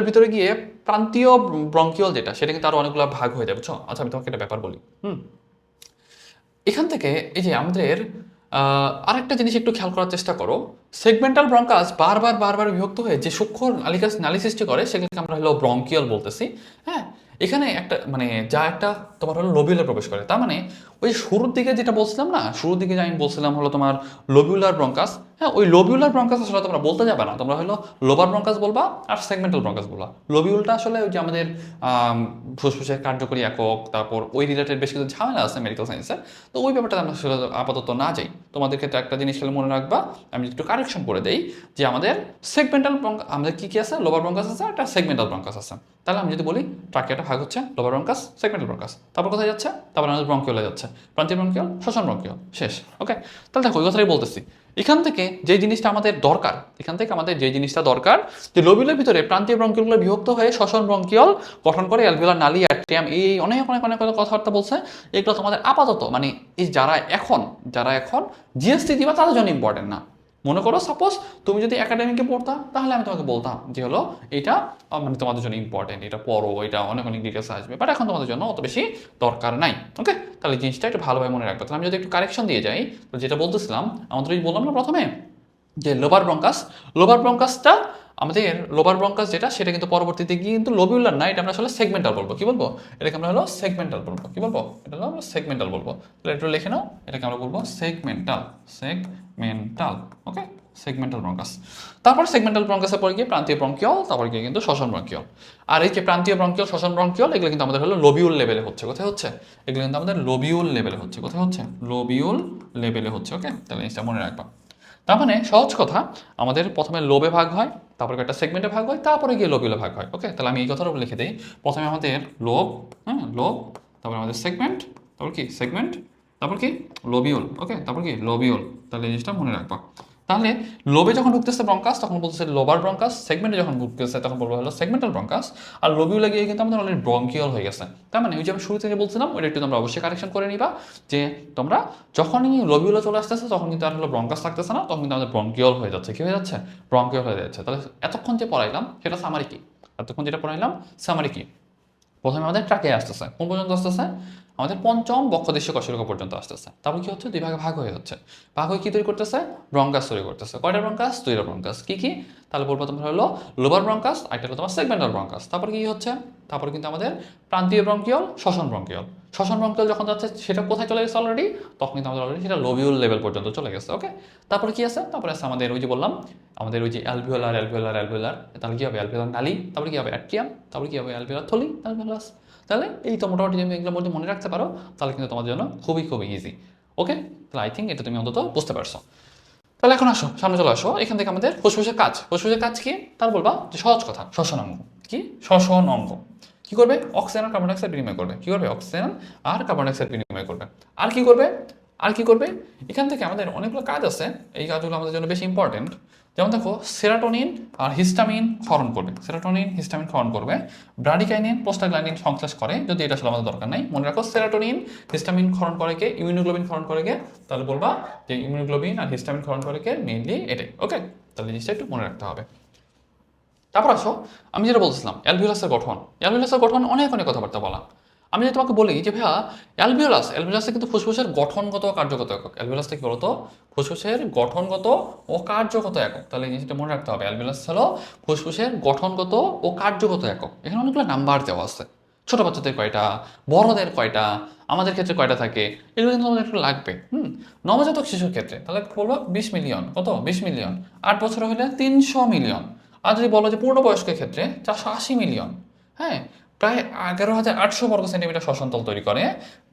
ভিতরে গিয়ে প্রান্তীয় ব্রঙ্কিওল যেটা, সেটা কিন্তু আরো অনেকগুলো ভাগ হয়ে যাবে, বুঝছো? আচ্ছা আমি তোমাকে একটা ব্যাপার বলি। এখান থেকে এই যে আমাদের আরেকটা জিনিস একটু খেয়াল করার চেষ্টা করো, সেগমেন্টাল ব্রঙ্কাস বারবার বারবার বিভক্ত হয়ে যে সূক্ষ্ম নালী সৃষ্টি করে, সেগুলোকে আমরা হলো ব্রঙ্কিয়াল বলতেছি। হ্যাঁ, এখানে একটা মানে যা একটা তোমার হলো লোবিউলে প্রবেশ করে, তার মানে ওই শুরুর দিকে যেটা বলছিলাম না, শুরুর দিকে যে আমি বলছিলাম হলো তোমার লোবিউলার ব্রঙ্কাস, হ্যাঁ ওই লোবিউলার ব্রঙ্কাস আসলে তোমরা বলতে যাবে না, তোমরা হলো লোবার ব্রঙ্কাস বলবা আর সেগমেন্টাল ব্রঙ্কাস বলবা। লোবিউলটা আসলে ওই যে আমাদের ফুসফুসের কার্যকরী একক, তারপর ওই রিলেটেড বেশ কিছু ঝামেলা আছে মেডিকেল সায়েন্সের, তো ওই ব্যাপারটা আমরা আসলে আপাতত না যাই। তোমাদের ক্ষেত্রে একটা জিনিস খেলে মনে রাখবা, আমি একটু কারেকশন করে দেই, যে আমাদের সেগমেন্টাল আমাদের কি কি আছে, লোবার ব্রঙ্কাস আছে, একটা সেগমেন্টাল ব্রঙ্কাস আছে। তাহলে আমি যদি বলি ট্রাকিয়াটা ভাগ হচ্ছে লোবার ব্রঙ্কাস, সেগমেন্টাল ব্রঙ্কাস, তারপর কোথায় যাচ্ছে, তারপর আমাদের ব্রঙ্কিওলে যাচ্ছে, প্রান্তীয় ব্রঙ্কিওল, শ্বসন ব্রঙ্কিওল, শেষ। ওকে, তাহলে দেখো ওই কথাটাই বলতেছি। এখান থেকে যে জিনিসটা আমাদের দরকার, এখান থেকে আমাদের যে জিনিসটা দরকার, যে লোবিউলের ভিতরে প্রান্তীয় ব্রঙ্কিওলগুলো বিভক্ত হয়ে শ্বসন ব্রঙ্কিওল গঠন করে অ্যালভিওলার নালী, অ্যাট্রিয়াম, এই অনেক অনেক অনেক অনেক কথাবার্তা বলছে। এগুলো তোমাদের আপাতত মানে এই যারা এখন জিএসটি দিবা তাদের জন্য ইম্পর্টেন্ট না। মনে করো সাপোজ তুমি যদি একাডেমিকে পড়তা, তাহলে আমি তোমাকে বলতাম যে হলো এটা মানে তোমাদের জন্য ইম্পর্টেন্ট, এটা পড়ো, এটা অনেক অনেক ডিটেলস আসবে, বাট এখন তোমাদের জন্য অত বেশি দরকার নাই। ওকে, তাহলে জিনিসটা একটু ভালোভাবে মনে রাখবে। তাহলে আমি যদি একটু কারেকশন দিয়ে যাই, তো যেটা বলতেছিলাম, আমাদের বললাম না প্রথমে যে লোবার ব্রঙ্কাসটা আমাদের লোবার ব্রঙ্কাস যেটা, সেটা কিন্তু পরবর্তীতে গিয়ে কিন্তু লোবিউলার না, এটা আমরা আসলে সেগমেন্টাল বলবো। কি বলবো? এটাকে আমরা হলো সেগমেন্টাল বলবো। কি বলবো? এটা হলো সেগমেন্টাল বলবো। তাহলে একটু লিখে নাও, এটাকে আমরা বলবো সেগমেন্টাল। ওকে, সেগমেন্টাল ব্রঙ্কাস। তারপর সেগমেন্টাল ব্রঙ্কাসের পরে গিয়ে প্রান্তীয় ব্রঙ্কিওল, তারপর গিয়ে কিন্তু শ্বসন ব্রঙ্কিওল। আর এই যে প্রান্তীয় ব্রঙ্কিওল, শ্বসন ব্রঙ্কিওল, এগুলো কিন্তু আমাদের হলো লোবিউল লেভেলে হচ্ছে। কোথায় হচ্ছে? এগুলো কিন্তু আমাদের লোবিউল লেভেলে হচ্ছে। কোথায় হচ্ছে? লোবিউল লেভেলে হচ্ছে। ওকে, তাহলে জিনিসটা মনে রাখবা। তার মানে সহজ কথা, আমাদের প্রথমে লোবে ভাগ হয়, তারপরে একটা সেগমেন্টে ভাগ হয়, তারপরে গিয়ে লোবিউলে ভাগ হয়। ওকে, তাহলে আমি এই কথাটা লিখে দিই, প্রথমে আমাদের লোব, হ্যাঁ লোব, তারপর আমাদের সেগমেন্ট, তারপর কি সেগমেন্ট, তারপর কি লোবিউল। ওকে, তারপর কি লোবিউল। তাহলে এই জিনিসটা মনে রাখবা। তাহলে লোবে যখন ঢুকতেছে ব্রঙ্কাস, তখন বলতেছে লোবার ব্রঙ্কাস, সেগমেন্টে যখন ঢুকতেছে তখন বলবো হলো সেগমেন্টাল ব্রঙ্কাস, আর লোবিউলে গিয়ে কিন্তু আমাদের অলরেডি ব্রঙ্কিওল হয়ে গেছে। তার মানে ওই যে আমি শুরু থেকে বলছিলাম, ওইটা একটু তোমরা অবশ্যই কারেকশন করে নিবা, যে তোমরা যখনই লোবিউলে চলে আসতেছে তখন কিন্তু আর হলো ব্রঙ্কাস থাকতেছে না, তখন কিন্তু আমাদের ব্রঙ্কিওল হয়ে যাচ্ছে। কি হয়ে যাচ্ছে? ব্রঙ্কিওল হয়ে যাচ্ছে। তাহলে এতক্ষণ যে পড়াইলাম সেটা সামারি কি? এতক্ষণ যেটা পড়াইলাম সামারি কি? প্রথমে আমাদের ট্রাকে আসতেছে, কোন পর্যন্ত আসতেছে? আমাদের পঞ্চম বক্ষদেশীয় কশেরুকা পর্যন্ত আসতেছে। তারপর কি হচ্ছে? দুই ভাগে ভাগ হয়ে যাচ্ছে। ভাগ হয়ে কি তৈরি করতেছে? ব্রঙ্কাস তৈরি করতেছে। কয়টা ব্রঙ্কাস? দুইটা ব্রঙ্কাস। কি কি? তাহলে বলবো তোমার হলো লোবার ব্রঙ্কাস, আর একটা হলো তোমার সেগমেন্টাল ব্রঙ্কাস। তারপর কি হচ্ছে? তারপর কিন্তু আমাদের প্রান্তীয় ব্রঙ্কিওল, শ্বসন ব্রঙ্কিওল। শ্বসন ব্রঙ্কিওল যখন যাচ্ছে সেটা কোথায় চলে গেছে অলরেডি? তখন কিন্তু আমাদের অলরেডি সেটা লোবিউল লেভেল পর্যন্ত চলে গেছে। ওকে, তারপরে কি আছে? তারপরে আছে আমাদের ওই যে বললাম, আমাদের ওই যে অ্যালভিওলার, তাহলে কি হবে? অ্যালভিওলার নালী, তারপরে কি হবে? অ্যাট্রিয়াম, তারপরে কি হবে? অ্যালভিওলার থলি, অ্যালভিওলাস। তাহলে এই তো মোটামুটি যদি এগুলোর মধ্যে মনে রাখতে পারো, তাহলে কিন্তু তোমাদের জন্য খুবই খুবই ইজি। ওকে, তাহলে আই থিঙ্ক এটা তুমি অন্তত বুঝতে পারছো। তাহলে এখন আসো, সামনে চলে আসো। এখান থেকে আমাদের ফুসফুসের কাজ কি? তার বলবা যে সহজ কথা, শ্বসন অঙ্গ। কি? শ্বসন অঙ্গ কি করবে? অক্সিজেন আর কার্বন ডাইঅক্সাইড বিনিময় করবে। কি করবে? অক্সিজেন আর কার্বন ডাইঅক্সাইড বিনিময় করবে। আর কি করবে? এখান থেকে আমাদের অনেকগুলো কাজ আছে, এই কাজগুলো আমাদের জন্য বেশি ইম্পর্টেন্ট। যেমন দেখো, সেরাটোনিন আর হিস্টামিন ক্ষরণ করবে, ব্রাডিকাইনিন প্রোস্টাগ্ল্যান্ডিন সংশ্লেষ করে, যদি এটা আসলে আমাদের দরকার নাই। মনে রাখো, সেরাটোনিন হিস্টামিন ক্ষরণ করে কে? ইমিউনোগ্লোবিন ক্ষরণ করে কে? তাহলে বলবা যে ইমিউনোগ্লোবিন আর হিস্টামিন ক্ষরণ করে কে? মেইনলি এটাই। ওকে, তাহলে জিনিসটা একটু মনে রাখতে হবে। তারপর আসো, আমি যেটা বলছিলাম অ্যালভিওলাসের গঠন অনেক অনেক কথাবার্তা বলা। আমি যদি তোমাকে বলি যে ভাইয়া অ্যালভিওলাসে কিন্তু ফুসফুসের গঠনগত ও কার্যগত একক। অ্যালভিওলাসটা কি বলতো? ফুসফুসের গঠনগত ও কার্যগত একক। তাহলে এই জিনিসটা মনে রাখতে হবে, অ্যালভিওলাস হলো ফুসফুসের গঠনগত ও কার্যগত একক। এখানে অনেকগুলো নাম্বার দেওয়া আছে, ছোট বাচ্চাদের কয়টা, বড়দের কয়টা, আমাদের ক্ষেত্রে কয়টা থাকে, এগুলো কিন্তু আমাদের একটু লাগবে। নবজাতক শিশুর ক্ষেত্রে তাহলে বলবো 20 মিলিয়ন। কত? 20 মিলিয়ন। 8 বছর হলে 300 মিলিয়ন। আর যদি বলো যে পূর্ণবয়স্কের ক্ষেত্রে 480 মিলিয়ন। হ্যাঁ, প্রায় 11,800 বর্গ সেন্টিমিটার শ্বসনতল তৈরি করে।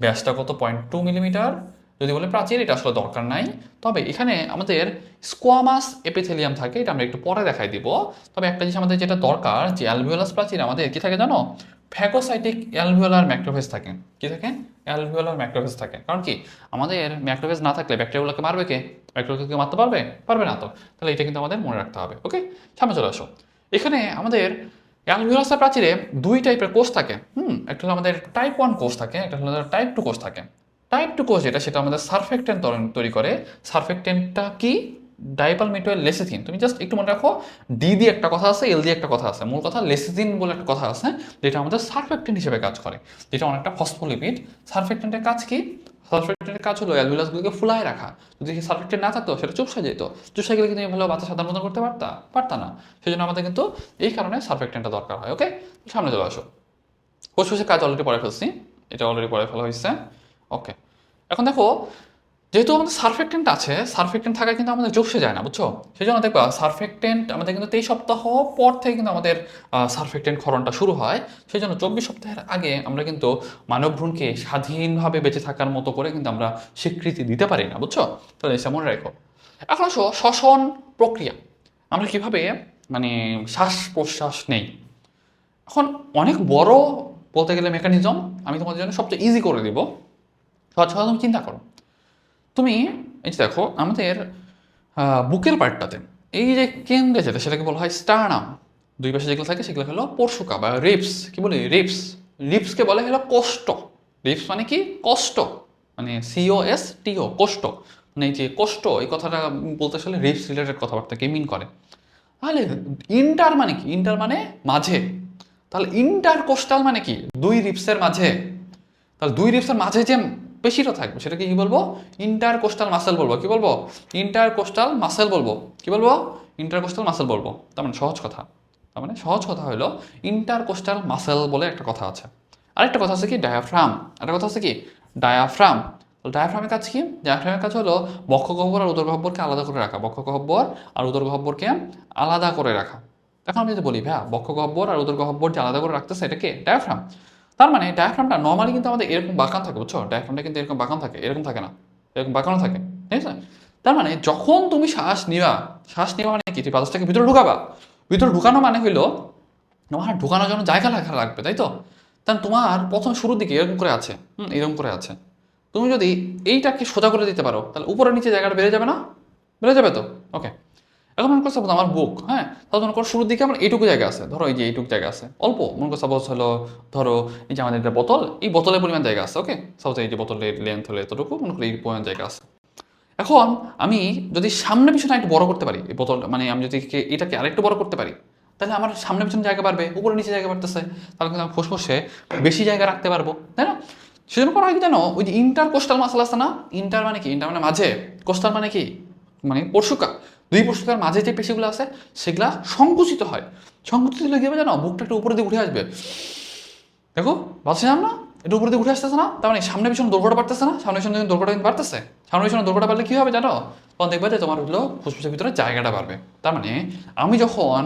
ব্যাসটা কত? 0.2 মিলিমিটার। যদি বলে প্রাচীর, এটা আসলে দরকার নাই। তবে এখানে আমাদের স্কোয়ামাস এপিথেলিয়াম থাকে, এটা আমরা একটু পরে দেখাই দিব। তবে একটা জিনিস আমাদের যেটা দরকার, যে অ্যালভিওলাস প্রাচীর আমাদের কি থাকে জানো? ফ্যাগোসাইটিক অ্যালভিওলার ম্যাক্রোফেজ থাকে। কি থাকে? অ্যালভিওলার ম্যাক্রোফেজ থাকে। কারণ কি? আমাদের ম্যাক্রোফেজ না থাকলে ব্যাকটেরিয়াগুলোকে মারবে কে? ব্যাকটেরিয়াকে মারতে পারবে? পারবে না তো। তাহলে এটা কিন্তু আমাদের মনে রাখতে হবে। ওকে, সামনে চলে আসো। এখানে আমাদের অ্যালভিওলাসের প্রাচীরে দুই টাইপের কোষ থাকে। একটা হলো আমাদের টাইপ 1 কোষ থাকে, একটা হলো টাইপ 2 কোষ থাকে। টাইপ 2 কোষ যেটা, সেটা আমাদের সারফেক্টেন্ট তৈরি করে। সারফেক্টেন্টটা কি? ডাইপালমিটোয়েল লেসিথিন। তুমি জাস্ট একটু মনে রাখো, ডি দিয়ে একটা কথা আছে, এল দিয়ে একটা কথা আছে, মূল কথা লেসিথিন বলে একটা কথা আছে, যেটা আমাদের সারফেক্টেন্ট হিসেবে কাজ করে, যেটা অনেকটা ফসফোলিপিড। সারফেক্টেন্টের কাজ কি? সালফেটের কাজ হলো অ্যালভিওলাসগুলোকে ফুলায় রাখা। যদি সালফেটেড না থাকতো, সেটা চুপসে যেত। চুপসে গেলে কিন্তু ভালো বাচ্চা সাধারণ মতো করতে পারতা না। সেই জন্য আমাদের কিন্তু এই কারণে সালফেক্টেন্টটা দরকার হয়। ওকে, সামনে চলে আসো। ফুসফুসের কাজ অলরেডি পড়ে ফেলছি, এটা অলরেডি পড়ে ফেলা হয়েছে। ওকে, এখন দেখো, যেহেতু আমাদের সারফেক্টেন্ট আছে, সারফেক্টেন্ট থাকায় কিন্তু আমাদের চুপসে যায় না, বুঝছো? সেই জন্য দেখবা সারফেক্টেন্ট আমাদের কিন্তু 23 সপ্তাহ পর থেকে কিন্তু আমাদের সারফেক্টেন্ট ক্ষরণটা শুরু হয়। সেই জন্য 24 সপ্তাহের আগে আমরা কিন্তু মানব ভ্রূণকে স্বাধীনভাবে বেঁচে থাকার মতো করে কিন্তু আমরা স্বীকৃতি দিতে পারি না, বুঝছো? তাহলে এটা মনে রাখো। এখন আসো শ্বসন প্রক্রিয়া, আমরা কিভাবে মানে শ্বাস প্রশ্বাস নেই। এখন অনেক বড় বলতে গেলে মেকানিজম আমি তোমাদের জন্য সবচেয়ে ইজি করে দিব। সহজ সহজ তুমি চিন্তা করো। তুমি এই যে দেখো আমাদের বুকের পার্টটাতে এই যে কেন্দ্রে যেটা সেটাকে বলা হয় স্টার্নাম। দুই পাশে যেগুলো থাকে সেগুলো হলো পরশুকা বা রিপস। কি বলি? রিপস। রিপসকে বলে হলো কষ্ট। রিপস মানে কি? কষ্ট, মানে COSTO, কষ্ট। মানে এই যে কষ্ট, এই কথাটা বলতে আসলে রিপস রিলেটেড কথাবার্তাকে মিন করে। তাহলে ইন্টার মানে কি? ইন্টার মানে মাঝে। তাহলে ইন্টারকোস্টাল মানে কি? দুই রিপসের মাঝে। তাহলে দুই রিপসের মাঝে যে পেশিটা থাকবে সেটাকে কি বলবো? ইন্টারকোস্টাল মাসেল বলবো। কি বলবো? ইন্টারকোস্টাল মাসেল বলবো। কি বলবো? ইন্টারকোস্টাল মাসেল বলবো। তার মানে সহজ কথা, তার মানে সহজ কথা হলো ইন্টারকোস্টাল মাসেল বলে একটা কথা আছে। আরেকটা কথা আছে কি? ডায়াফ্রাম। একটা কথা আছে কি? ডায়াফ্রাম। ডায়াফ্রামের কাজ কি? ডায়াফ্রামের কাজ হলো বক্ষগহ্বর আর উদরগহ্বরকে আলাদা করে রাখা। বক্ষগহ্বর আর উদরগহ্বরকে আলাদা করে রাখা। এখন আমি যদি বলি ভাইয়া বক্ষগহ্বর আর উদরগহ্বর যে আলাদা করে রাখতেছে এটাকে ডায়াফ্রাম। তার মানে ডায়াফ্রামটা নর্মালি কিন্তু আমাদের এরকম বাঁকানো থাকে, বুঝছো? ডায়াফ্রামটা কিন্তু এরকম বাঁকানো থাকে, এরকম থাকে না, এরকম বাঁকানো থাকে, ঠিক আছে? তার মানে যখন তুমি শ্বাস নিবা মানে কি? তুমি বাতাসটাকে ভিতরে ঢুকাবা। ভিতরে ঢুকানো মানে হইলো তোমার ঢুকানোর জন্য জায়গা লাগবে, তাই তো? তাহলে তোমার প্রথম শুরুর দিকে এরকম করে আছে, এরকম করে আছে। তুমি যদি এইটাকে সোজা করে দিতে পারো তাহলে উপরে নিচে জায়গাটা বেড়ে যাবে না? বেড়ে যাবে তো। ওকে, এখন মনে করো সাপোজ আমার বুক, হ্যাঁ, তাহলে মনে করো শুরুর দিকে আমার এইটুকু জায়গা আছে, ধরো এই যে এইটুকু জায়গা আছে অল্প। মনে করো সাপোজ হলো, ধরো এই যে আমাদের একটা বোতল, এই বোতলের পরিমাণ জায়গা আছে। ওকে, সাপোজ এই যে বোতলের লেন্থ হলো এতটুকু, মনে করি এই পরিমাণ জায়গা আছে। এখন আমি যদি সামনে পিছনে একটু বড় করতে পারি এই বোতল, মানে আমি যদি এটাকে আরেকটু বড় করতে পারি, তাহলে আমার সামনে পিছনে জায়গা বাড়বে, উপরে নিচে জায়গা বাড়তেছে। তাহলে কিন্তু আমি ফুসফুসে বেশি জায়গা রাখতে পারবো, তাই না? সেজন্য করা হয় কি জানো? ওই যে ইন্টার কোস্টাল মাসেল আছে না? ইন্টার মানে কি? ইন্টার মানে মাঝে, কোস্টাল মানে কি? মানে পরশুকা। দুই পরশুকার মাঝে যে পেশিগুলো আছে সেগুলা সংকুচিত হয়। সংকুচিত হলে কি হবে জানো? বুকটা একটু উপরে দিয়ে উঠে আসবে। দেখো, ভাবছিলাম না একটু উপরে দিয়ে উঠে আসতেছে না? তার মানে সামনে পিছনে দৈর্ঘ্যটা বাড়তেছে না? সামনে পিছনে দৈর্ঘ্যটা কিন্তু বাড়তেছে। সামনে পিছনে দৈর্ঘ্যটা বাড়লে কি হবে জানো? তখন দেখবে যে তোমার হলো ফুসফুসের ভিতরে জায়গাটা বাড়বে। তার মানে আমি যখন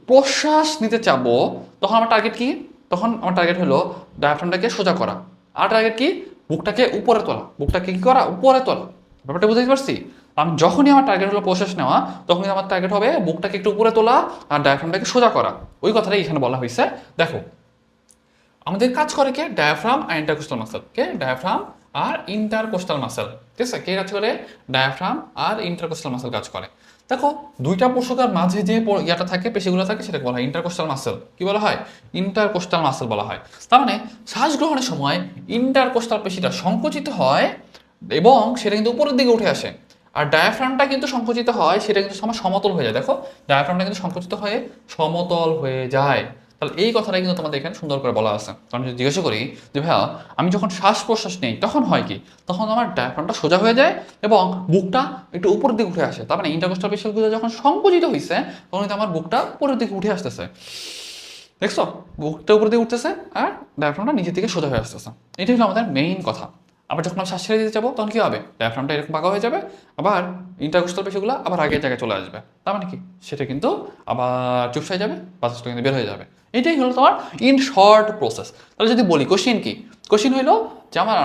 প্রশ্বাস নিতে চাবো তখন আমার টার্গেট কি? তখন আমার টার্গেট হলো ডায়াফ্রামটাকে সোজা করা। আর টার্গেট কি? বুকটাকে উপরে তোলা। বুকটাকে কি করা? উপরে তোলা। ব্যাপারটা বুঝতে পারছি? আমি যখনই আমার টার্গেট হলো প্রশ্বাস নেওয়া, তখনই আমার টার্গেট হবে বুকটাকে একটু উপরে তোলা আর ডায়াফ্রামটাকে সোজা করা। ওই কথাটাই এখানে বলা হয়েছে। দেখো, আমাদের কাজ করে কে? ডায়াফ্রাম আর ইন্টারকোস্টাল মাসেল। কে? ডায়াফ্রাম আর ইন্টারকোস্টাল মাসেল। ঠিক আছে? কে কাজ করে? ডায়াফ্রাম আর ইন্টারকোস্টাল মাসেল কাজ করে। দেখো, দুইটা পরশুকার মাঝে যে ইয়াটা থাকে, পেশিগুলো থাকে, সেটাকে বলা হয় ইন্টারকোস্টাল মাসেল। কি বলা হয়? ইন্টারকোস্টাল মাসেল বলা হয়। তার মানে শ্বাস গ্রহণের সময় ইন্টারকোস্টাল পেশিটা সংকুচিত হয় এবং সেটা কিন্তু উপরের দিকে উঠে আসে। আর ডায়াফ্রামটা কিন্তু সংকুচিত হয়, সেটা কিন্তু আমার সমতল হয়ে যায়। দেখো, ডায়াফ্রামটা কিন্তু সংকুচিত হয়ে সমতল হয়ে যায়। তাহলে এই কথাটা কিন্তু তোমাদের এখানে সুন্দর করে বলা আছে। কারণ যদি জিজ্ঞাসা করি যে ভাইয়া আমি যখন শ্বাস প্রশ্বাস নেই তখন হয় কি? তখন আমার ডায়াফ্রামটা সোজা হয়ে যায় এবং বুকটা একটু উপরের দিকে উঠে আসে। তার মানে ইন্টারকোস্টাল পেশিগুলো যখন সংকুচিত হয়েছে তখন কিন্তু আমার বুকটা উপরের দিকে উঠে আসতেছে। দেখছো? বুকটা উপর দিকে উঠতেছে আর ডায়াফ্রামটা নিচের দিকে সোজা হয়ে আসতেছে। এটাই হলো আমাদের মেইন কথা। আবার যখন আমি শ্বাস ছেড়ে দিতে যাবো তখন কি হবে? ডায়াফ্রামটা এরকম বাঁকা হয়ে যাবে, আবার ইন্টারকোস্টাল পেশিগুলো আবার আগের জায়গায় চলে আসবে। তার মানে কি? সেটা কিন্তু আবার চুপসায় যাবে, বাতাসটা কিন্তু বের হয়ে যাবে। এটাই হলো তোমার ইন শর্ট প্রসেস। তাহলে যদি বলি কোশ্চিন কি? কোশ্চিন হইলো যে আমার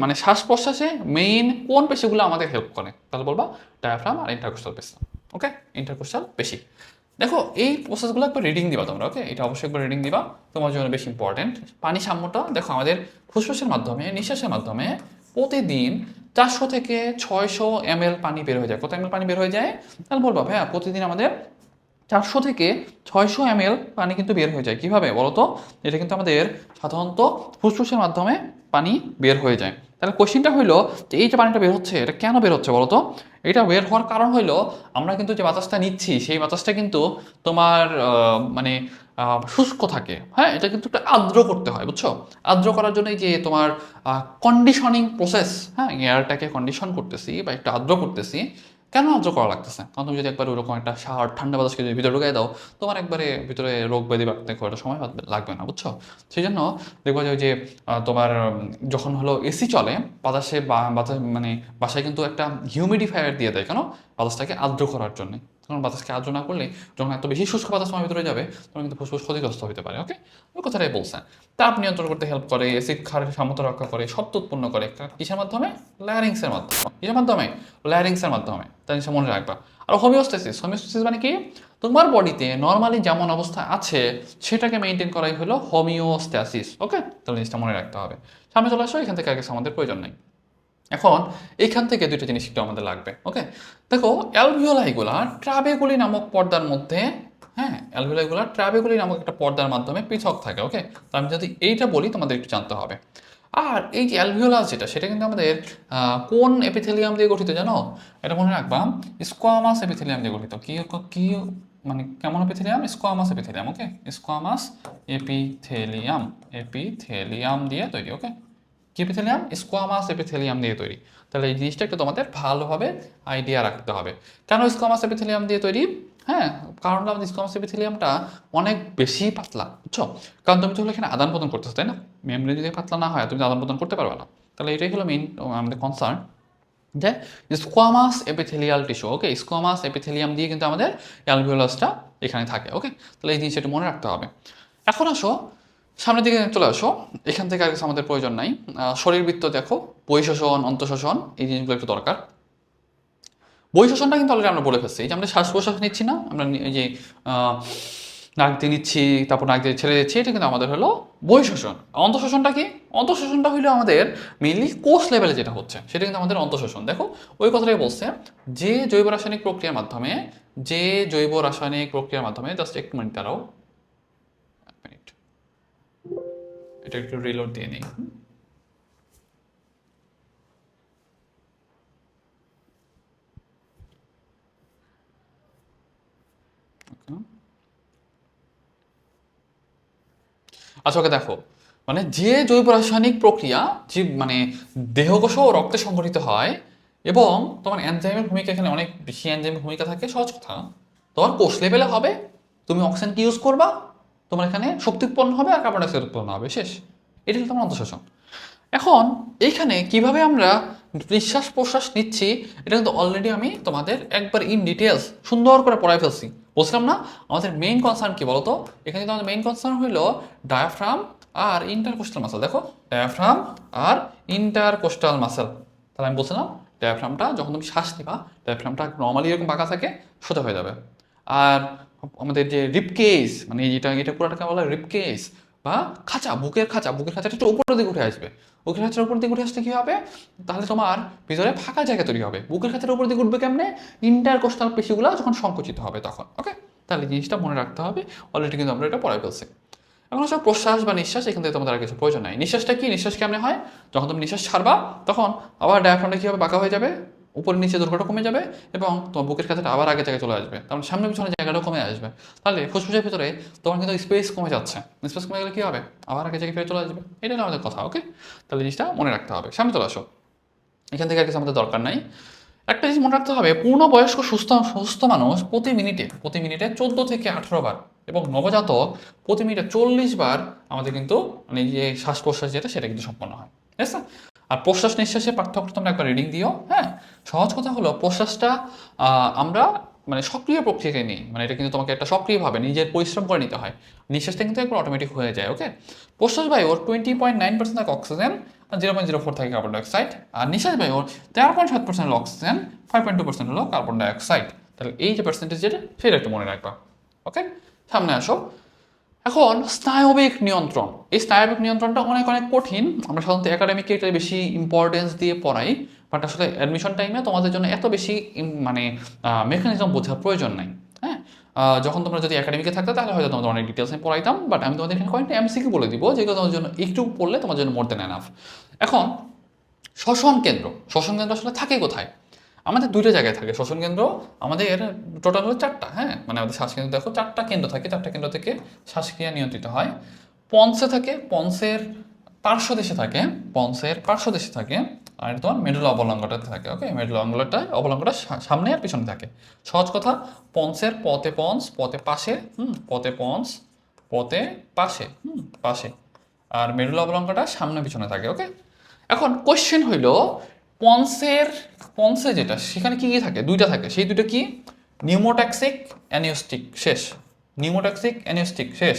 মানে শ্বাস প্রশ্বাসে মেইন কোন পেশিগুলো আমাদের হেল্প করে? তাহলে বলবা ডায়াফ্রাম আর ইন্টারকোস্টাল পেশি। ওকে, ইন্টারকোস্টাল পেশি। দেখো, এই প্রসেসগুলো একবার রিডিং দিবা তোমরা। ওকে, এটা অবশ্যই একবার রিডিং দিবা, তোমার জন্য বেশি ইম্পর্টেন্ট। পানি সাম্যটা দেখো, আমাদের ফুসফুসের মাধ্যমে, নিঃশ্বাসের মাধ্যমে প্রতিদিন 400 থেকে 600 ml পানি বের হয়ে যায়। কত ml পানি বের হয়ে যায়? তাহলে বলবা ভাইয়া প্রতিদিন আমাদের 400 থেকে 600 ml পানি কিন্তু বের হয়ে যায়। কিভাবে বলো তো? এটা কিন্তু আমাদের সাধারণত ফুসফুসের মাধ্যমে পানি বের হয়ে যায়। তাহলে কোশ্চেনটা হইলো যে এই যে পানিটা বের হচ্ছে এটা কেন বের হচ্ছে বলো তো? এটা বের হওয়ার কারণ হইলো আমরা কিন্তু যে বাতাসটা নিচ্ছি সেই বাতাসটা কিন্তু তোমার মানে শুষ্ক থাকে। হ্যাঁ, এটা কিন্তু একটা আর্দ্র করতে হয়, বুঝছো? আর্দ্র করার জন্য এই যে তোমার কন্ডিশনিং প্রসেস, হ্যাঁ, এয়ারটাকে কন্ডিশন করতেছি বা একটু আর্দ্র করতেছি, কেন আর্দ্র করা লাগতেছে? কারণ তুমি যদি একবার ওরকম একটা ঠান্ডা বাতাসকে যদি ভিতরে ঢুকাই দাও, তোমার একবারে ভিতরে রোগ ব্যাধি বাড়তে খুব একটা সময় লাগবে না, বুঝছো? সেই জন্য দেখবো যে ওই যে তোমার যখন হলো এসি চলে, বাতাসে বাতাস মানে বাসায় কিন্তু একটা হিউমিডিফায়ার দিয়ে দেয়, কেন? বাতাসটাকে আর্দ্র করার জন্য। কারণ বাতাসকে আর্দ্র না করলে যখন এত বেশি শুষ্ক বাতাস তোমার ভিতরে যাবে, তখন কিন্তু ফুসফুস ক্ষতিগ্রস্ত হতে পারে। ওকে, ওই কথাটাই বলছে। তাপ নিয়ন্ত্রণ করতে হেল্প করে, অ্যাসিড ক্ষারের সামর্থ্য রক্ষা করে, শব্দ উৎপন্ন করে। কিসের মাধ্যমে? ল্যারিংসের মাধ্যমে। কিসের মাধ্যমে? ল্যারিংসের মাধ্যমে। তাই জিনিসটা মনে রাখবা। আর হোমিওস্ট্যাসিস, হোমিওস্ট্যাসিস মানে কি? তোমার বডিতে নর্মালি যেমন অবস্থা আছে সেটাকে মেনটেন করাই হলো হোমিওস্ট্যাসিস। ওকে, তাহলে জিনিসটা মনে রাখতে হবে। সামনে চলে আসো, এখান থেকে আগে আমাদের প্রয়োজন নেই। এখন এইখান থেকে দুইটা জিনিস একটু আমাদের লাগবে। ওকে, দেখো অ্যালভিওলাইগুলা ট্রাবেগুলি নামক পর্দার মধ্যে, হ্যাঁ, অ্যালভিওলাইগুলা ট্রাবেগুলি নামক একটা পর্দার মাধ্যমে পৃথক থাকে। ওকে, তো আমি যদি এইটা বলি তোমাদের একটু জানতে হবে। আর এই যে অ্যালভিওলাস যেটা, সেটা কিন্তু আমাদের কোন এপিথেলিয়াম দিয়ে গঠিত জানো? এটা মনে রাখবা, স্কোয়ামাস এপিথেলিয়াম দিয়ে গঠিত। কি কি মানে কেমন epithelium? Squamous epithelium. Okay, squamous epithelium, epithelium দিয়ে তৈরি। ওকে, কি এপিথেলিয়াম? স্কোয়ামাস এপিথেলিয়াম দিয়ে তৈরি। তাহলে এই জিনিসটা একটু তোমাদের ভালোভাবে আইডিয়া রাখতে হবে। কেন স্কোয়ামাস এপিথেলিয়াম দিয়ে তৈরি? হ্যাঁ, কারণ আমাদের স্কোয়ামাস এপিথেলিয়ামটা অনেক বেশি পাতলা, বুঝছো? কারণ তুমি তো এখানে আদান প্রদান করতেছো, তাই না? মেমব্রেন যদি পাতলা না হয় তুমি আদান প্রদান করতে পারবে না। তাহলে এটাই হলো মেইন আমাদের কনসার্ন, যে স্কোয়ামাস এপিথেলিয়াল টিস্যু। ওকে, স্কোয়ামাস এপিথেলিয়াম দিয়ে কিন্তু আমাদের অ্যালভিওলাসটা এখানে থাকে। ওকে, তাহলে এই জিনিসটা মনে রাখতে হবে। এখন আসো সামনের দিকে চলে আসো, এখান থেকে আর কিছু আমাদের প্রয়োজন নাই। শরীরবৃত্ত দেখো, বহিঃশ্বসন, অন্তঃশ্বসন, এই জিনিসগুলো একটু দরকার। বহিঃশ্বসনটা কিন্তু অলরেডি আমরা বলে ফেলছি, এই যে আমরা শ্বাস প্রশ্বাস নিচ্ছি না, আমরা এই যে নাক দিয়ে নিচ্ছি, তারপর নাক দিয়ে ছেড়ে দিচ্ছি, এটা কিন্তু আমাদের হলো বহিঃশ্বসন। অন্তঃশ্বসনটা কি? অন্তঃশ্বসনটা হইলো আমাদের মেইনলি কোষ লেভেলে যেটা হচ্ছে, সেটা কিন্তু আমাদের অন্তঃশ্বসন। দেখো ওই কথাটাই বলছে, যে জৈব রাসায়নিক প্রক্রিয়ার মাধ্যমে, যে জৈব রাসায়নিক প্রক্রিয়ার মাধ্যমে, জাস্ট একটু মিনিট দাঁড়াও, এক মিনিট, এটা একটু রিলোড দিয়ে নিই। আচ্ছা, ওকে দেখো, মানে যে জৈব রাসায়নিক প্রক্রিয়া যে মানে দেহকোষ ও রক্তে সংঘটিত হয়, এবং তোমার এনজাইমের ভূমিকা এখানে অনেক বেশি, এনজাইমের ভূমিকা থাকে। সহজ কথা, তোমার কোষ লেভেলে হবে, তুমি অক্সিজেন কি ইউজ করবা, তোমার এখানে শক্তি উৎপন্ন হবে আর কার্বন ডাইঅক্সাইড উৎপন্ন হবে, শেষ। এটা হলো তোমার অন্তঃশ্বসন। এখন এইখানে কিভাবে আমরা নিঃশ্বাস প্রশ্বাস নিচ্ছি, এটা কিন্তু অলরেডি আমি তোমাদের একবার ইন ডিটেলস সুন্দর করে পড়াই ফেলছি। বলছিলাম না আমাদের মেইন কনসার্ন কি বলতো? এখানে কিন্তু আমাদের মেইন কনসার্ন হলো ডায়াফ্রাম আর ইন্টারকোস্টাল মাসেল। দেখো, ডায়াফ্রাম আর ইন্টারকোস্টাল মাসেল। তাহলে আমি বলছিলাম ডায়াফ্রামটা যখন তুমি শ্বাস নিবা, ডায়াফ্রামটা নর্মালি এরকম বাঁকা থাকে, সোজা হয়ে যাবে। আর আমাদের যে রিপকেস, মানে এটা এটা পুরোটাকে বলা হয় রিপকেস বা খাঁচা, বুকের খাঁচা, বুকের খাঁচাটা একটু উপরের দিকে উঠে আসবে। বুকের খাঁচার উপর দিকে উঠে আসলে কী হবে? তাহলে তোমার ভিতরে ফাঁকা জায়গা তৈরি হবে। বুকের খাঁচার উপর দিকে উঠবে কেমনে? ইন্টারকোস্টাল পেশিগুলো যখন সংকুচিত হবে তখন। ওকে, তাহলে জিনিসটা মনে রাখতে হবে। অলরেডি কিন্তু আমরা এটা পড়াই ফেলছি। এখন হচ্ছে প্রশ্বাস বা নিঃশ্বাস, এখান থেকে তোমাদের আর কিছু প্রয়োজন নাই। নিঃশ্বাসটা কি? নিঃশ্বাস কেমনে হয়? যখন তুমি নিঃশ্বাস ছাড়বা তখন আবার ডায়াফ্রামটা কী হবে? বাঁকা হয়ে যাবে, উপরে নিচে দৈর্ঘ্যটা কমে যাবে, এবং তোমার বুকের কাছাটা আবার আগের জায়গায় চলে আসবে। তার সামনে পিছনে জায়গাটাও কমে আসবে। তাহলে ফুসফুসের ভিতরে তোমার কিন্তু স্পেস কমে যাচ্ছে। স্পেস কমে গেলে কী হবে? আবার আগের জায়গায় ফিরে চলে আসবে। এটাই হলো আমাদের কথা। ওকে, তাহলে জিনিসটা মনে রাখতে হবে। সামনে চলে আসো, এখান থেকে আর কিছু আমাদের দরকার নাই। একটা জিনিস মনে রাখতে হবে, পূর্ণবয়স্ক সুস্থ সুস্থ মানুষ প্রতি মিনিটে 14 থেকে 18 বার, এবং নবজাতক প্রতি মিনিটে 40 বার আমাদের কিন্তু মানে যে শ্বাস প্রশ্বাস যেটা, সেটা কিন্তু সম্পন্ন হয়। ঠিক আছে? আর প্রশ্বাস নিঃশ্বাসের পার্থক্য তোমরা একবার রিডিং দিও। হ্যাঁ, সহজ কথা হলো প্রশ্বাসটা আমরা মানে সক্রিয় প্রক্রিয়াকে নিই, মানে এটা কিন্তু তোমাকে একটা সক্রিয়ভাবে নিজের পরিশ্রম করে নিতে হয়। নিঃশ্বাসটা কিন্তু একবার অটোমেটিক হয়ে যায়। ওকে, প্রশ্বাস বায়ুর 20.9% থাকে অক্সিজেন, 0.04 থাকে কার্বন ডাইঅক্সাইড, আর নিঃশ্বাস বায়ুর 13.7% হলো অক্সিজেন, 5.2% হলো কার্বন ডাইঅক্সাইড। তাহলে এই যে পার্সেন্টেজ যেটা, সেটা একটু মনে রাখবা। ওকে, সামনে আসো। এখন স্নায়বিক নিয়ন্ত্রণ, এই স্নায়বিক নিয়ন্ত্রণটা অনেক অনেক কঠিন। আমরা সাধারণত একাডেমিকে এটা বেশি ইম্পর্টেন্স দিয়ে পড়াই, বাট আসলে অ্যাডমিশন টাইমে তোমাদের জন্য এত বেশি মানে মেকানিজম বোঝার প্রয়োজন নাই। হ্যাঁ, যখন তোমরা যদি একাডেমিকে থাকতে তাহলে হয়তো তোমাদের অনেক ডিটেলস আমি পড়াইতাম, বাট আমি তোমাদের এখানে কয়েকটা এমসিকিউ বলে দিব, যেগুলো তোমার জন্য একটু পড়লে তোমার জন্য মোর দেন এনাফ। এখন শ্বসন কেন্দ্র আসলে থাকে কোথায়? আমাদের দুইটা জায়গায় থাকে শ্বসন কেন্দ্র। আমাদের টোটাল হলো 4টা। হ্যাঁ, মানে আমাদের শ্বাসকেন্দ্র দেখো 4টা কেন্দ্র থাকে, 4টা কেন্দ্র থেকে শ্বাসক্রিয়া নিয়ন্ত্রিত হয়। পন্সে থাকে, পন্সের পার্শ্বদেশে থাকে, আর এটা তোমার মেডুলা অবলঙ্গটাতে থাকে। ওকে, মেডুলা অবলঙ্গটা সামনে আর পিছনে থাকে। সহজ কথা, পন্সের পতে পন্স, পতে পাশে, পতে পন্স, পতে পাশে, পাশে, আর মেডুলা অবলঙ্গটা সামনে পিছনে থাকে। ওকে, এখন কোশ্চেন হইল পন্সে যেটা সেখানে কি কি থাকে, দুইটা থাকে, সেই দুইটা কি, নিউমোট্যাক্সিক অ্যানিওস্টিক, শেষ। নিউমোট্যাক্সিক অ্যানিওস্টিক, শেষ।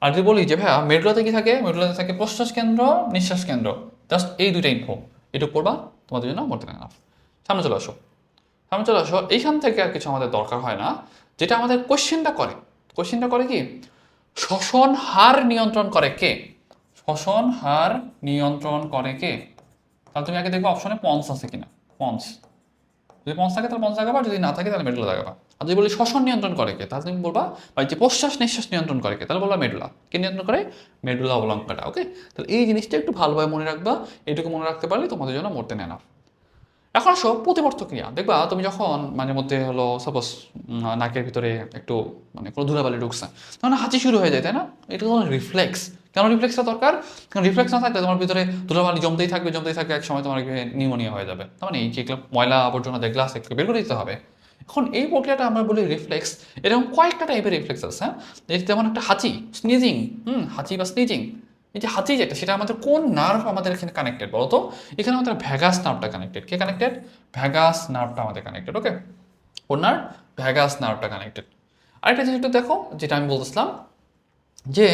আর যদি বলি যে ভাইয়া মেডুলাতে কি থাকে, মেডুলাতে থাকে প্রশ্বাস কেন্দ্র, নিঃশ্বাস কেন্দ্র, জাস্ট এই দুইটা ইনফো, এটুকু পড়বা তোমাদের জন্য মোর দেন এনাফ। সামনে চলে আসো, সামনে চলে আসো। এইখান থেকে আর কিছু আমাদের দরকার হয় না। যেটা আমাদের কোশ্চেনটা করে কি, শ্বসন হার নিয়ন্ত্রণ করে কে, শ্বসন হার নিয়ন্ত্রণ করে কে। তাহলে তুমি আগে দেখবে অপশনে পন্স আছে কিনা, পন্স, যদি পন্স থাকে তাহলে পন্স লাগাবা, যদি না থাকে তাহলে মেডুলা লাগাবা। আর যদি বলি শ্বসন নিয়ন্ত্রণ করে কে, তাহলে তুমি বলবা বা যে প্রশ্বাস নিঃশ্বাস নিয়ন্ত্রণ করে কে, তাহলে বলবা মেডুলা। কে নিয়ন্ত্রণ করে, মেডুলা অবলঙ্গটা। ওকে, তাহলে এই জিনিসটা একটু ভালোভাবে মনে রাখবা, এটুকু মনে রাখতে পারলে তোমাদের জন্য মোর দেন এনাফ। এখন আসো প্রতিবর্ত ক্রিয়া। দেখবা তুমি যখন মাঝে মধ্যে হলো সাপোজ নাকের ভিতরে একটু মানে কোনো ধুলাবালি ঢুকছে, তখন হাঁচি শুরু হয়ে যায়, তাই না? এটা তোমার রিফ্লেক্স। কেন রিফ্লেক্সটা দরকার? কারণ রিফ্লেক্স না থাকলে তোমার ভিতরে ধুলাবালি জমতেই থাকবে, এক সময় তোমার নিউমোনিয়া হয়ে যাবে। তার মানে এই যেগুলো ময়লা আবর্জনা দেখলে একটু বের করে দিতে হবে। এখন এই প্রক্রিয়াটা আমরা বলি রিফ্লেক্স। এরকম কয়েকটা টাইপের রিফ্লেক্স আছে, হ্যাঁ। যেমন একটা হাঁচি, স্নিজিং, হাঁচি বা স্নিজিং। এই যে হাঁচি যেটা, সেটা আমাদের কোন নার্ভ আমাদের এখানে কানেক্টেড বলতো? এখানে আমাদের ভ্যাগাস নার্ভটা কানেক্টেড। কে কানেক্টেড? ভ্যাগাস নার্ভটা আমাদের কানেক্টেড। ওকে, কোন নার্ভ? Vagus নার্ভটা connected. আরেকটা জিনিস একটু দেখো, যেটা আমি বলতেছিলাম যে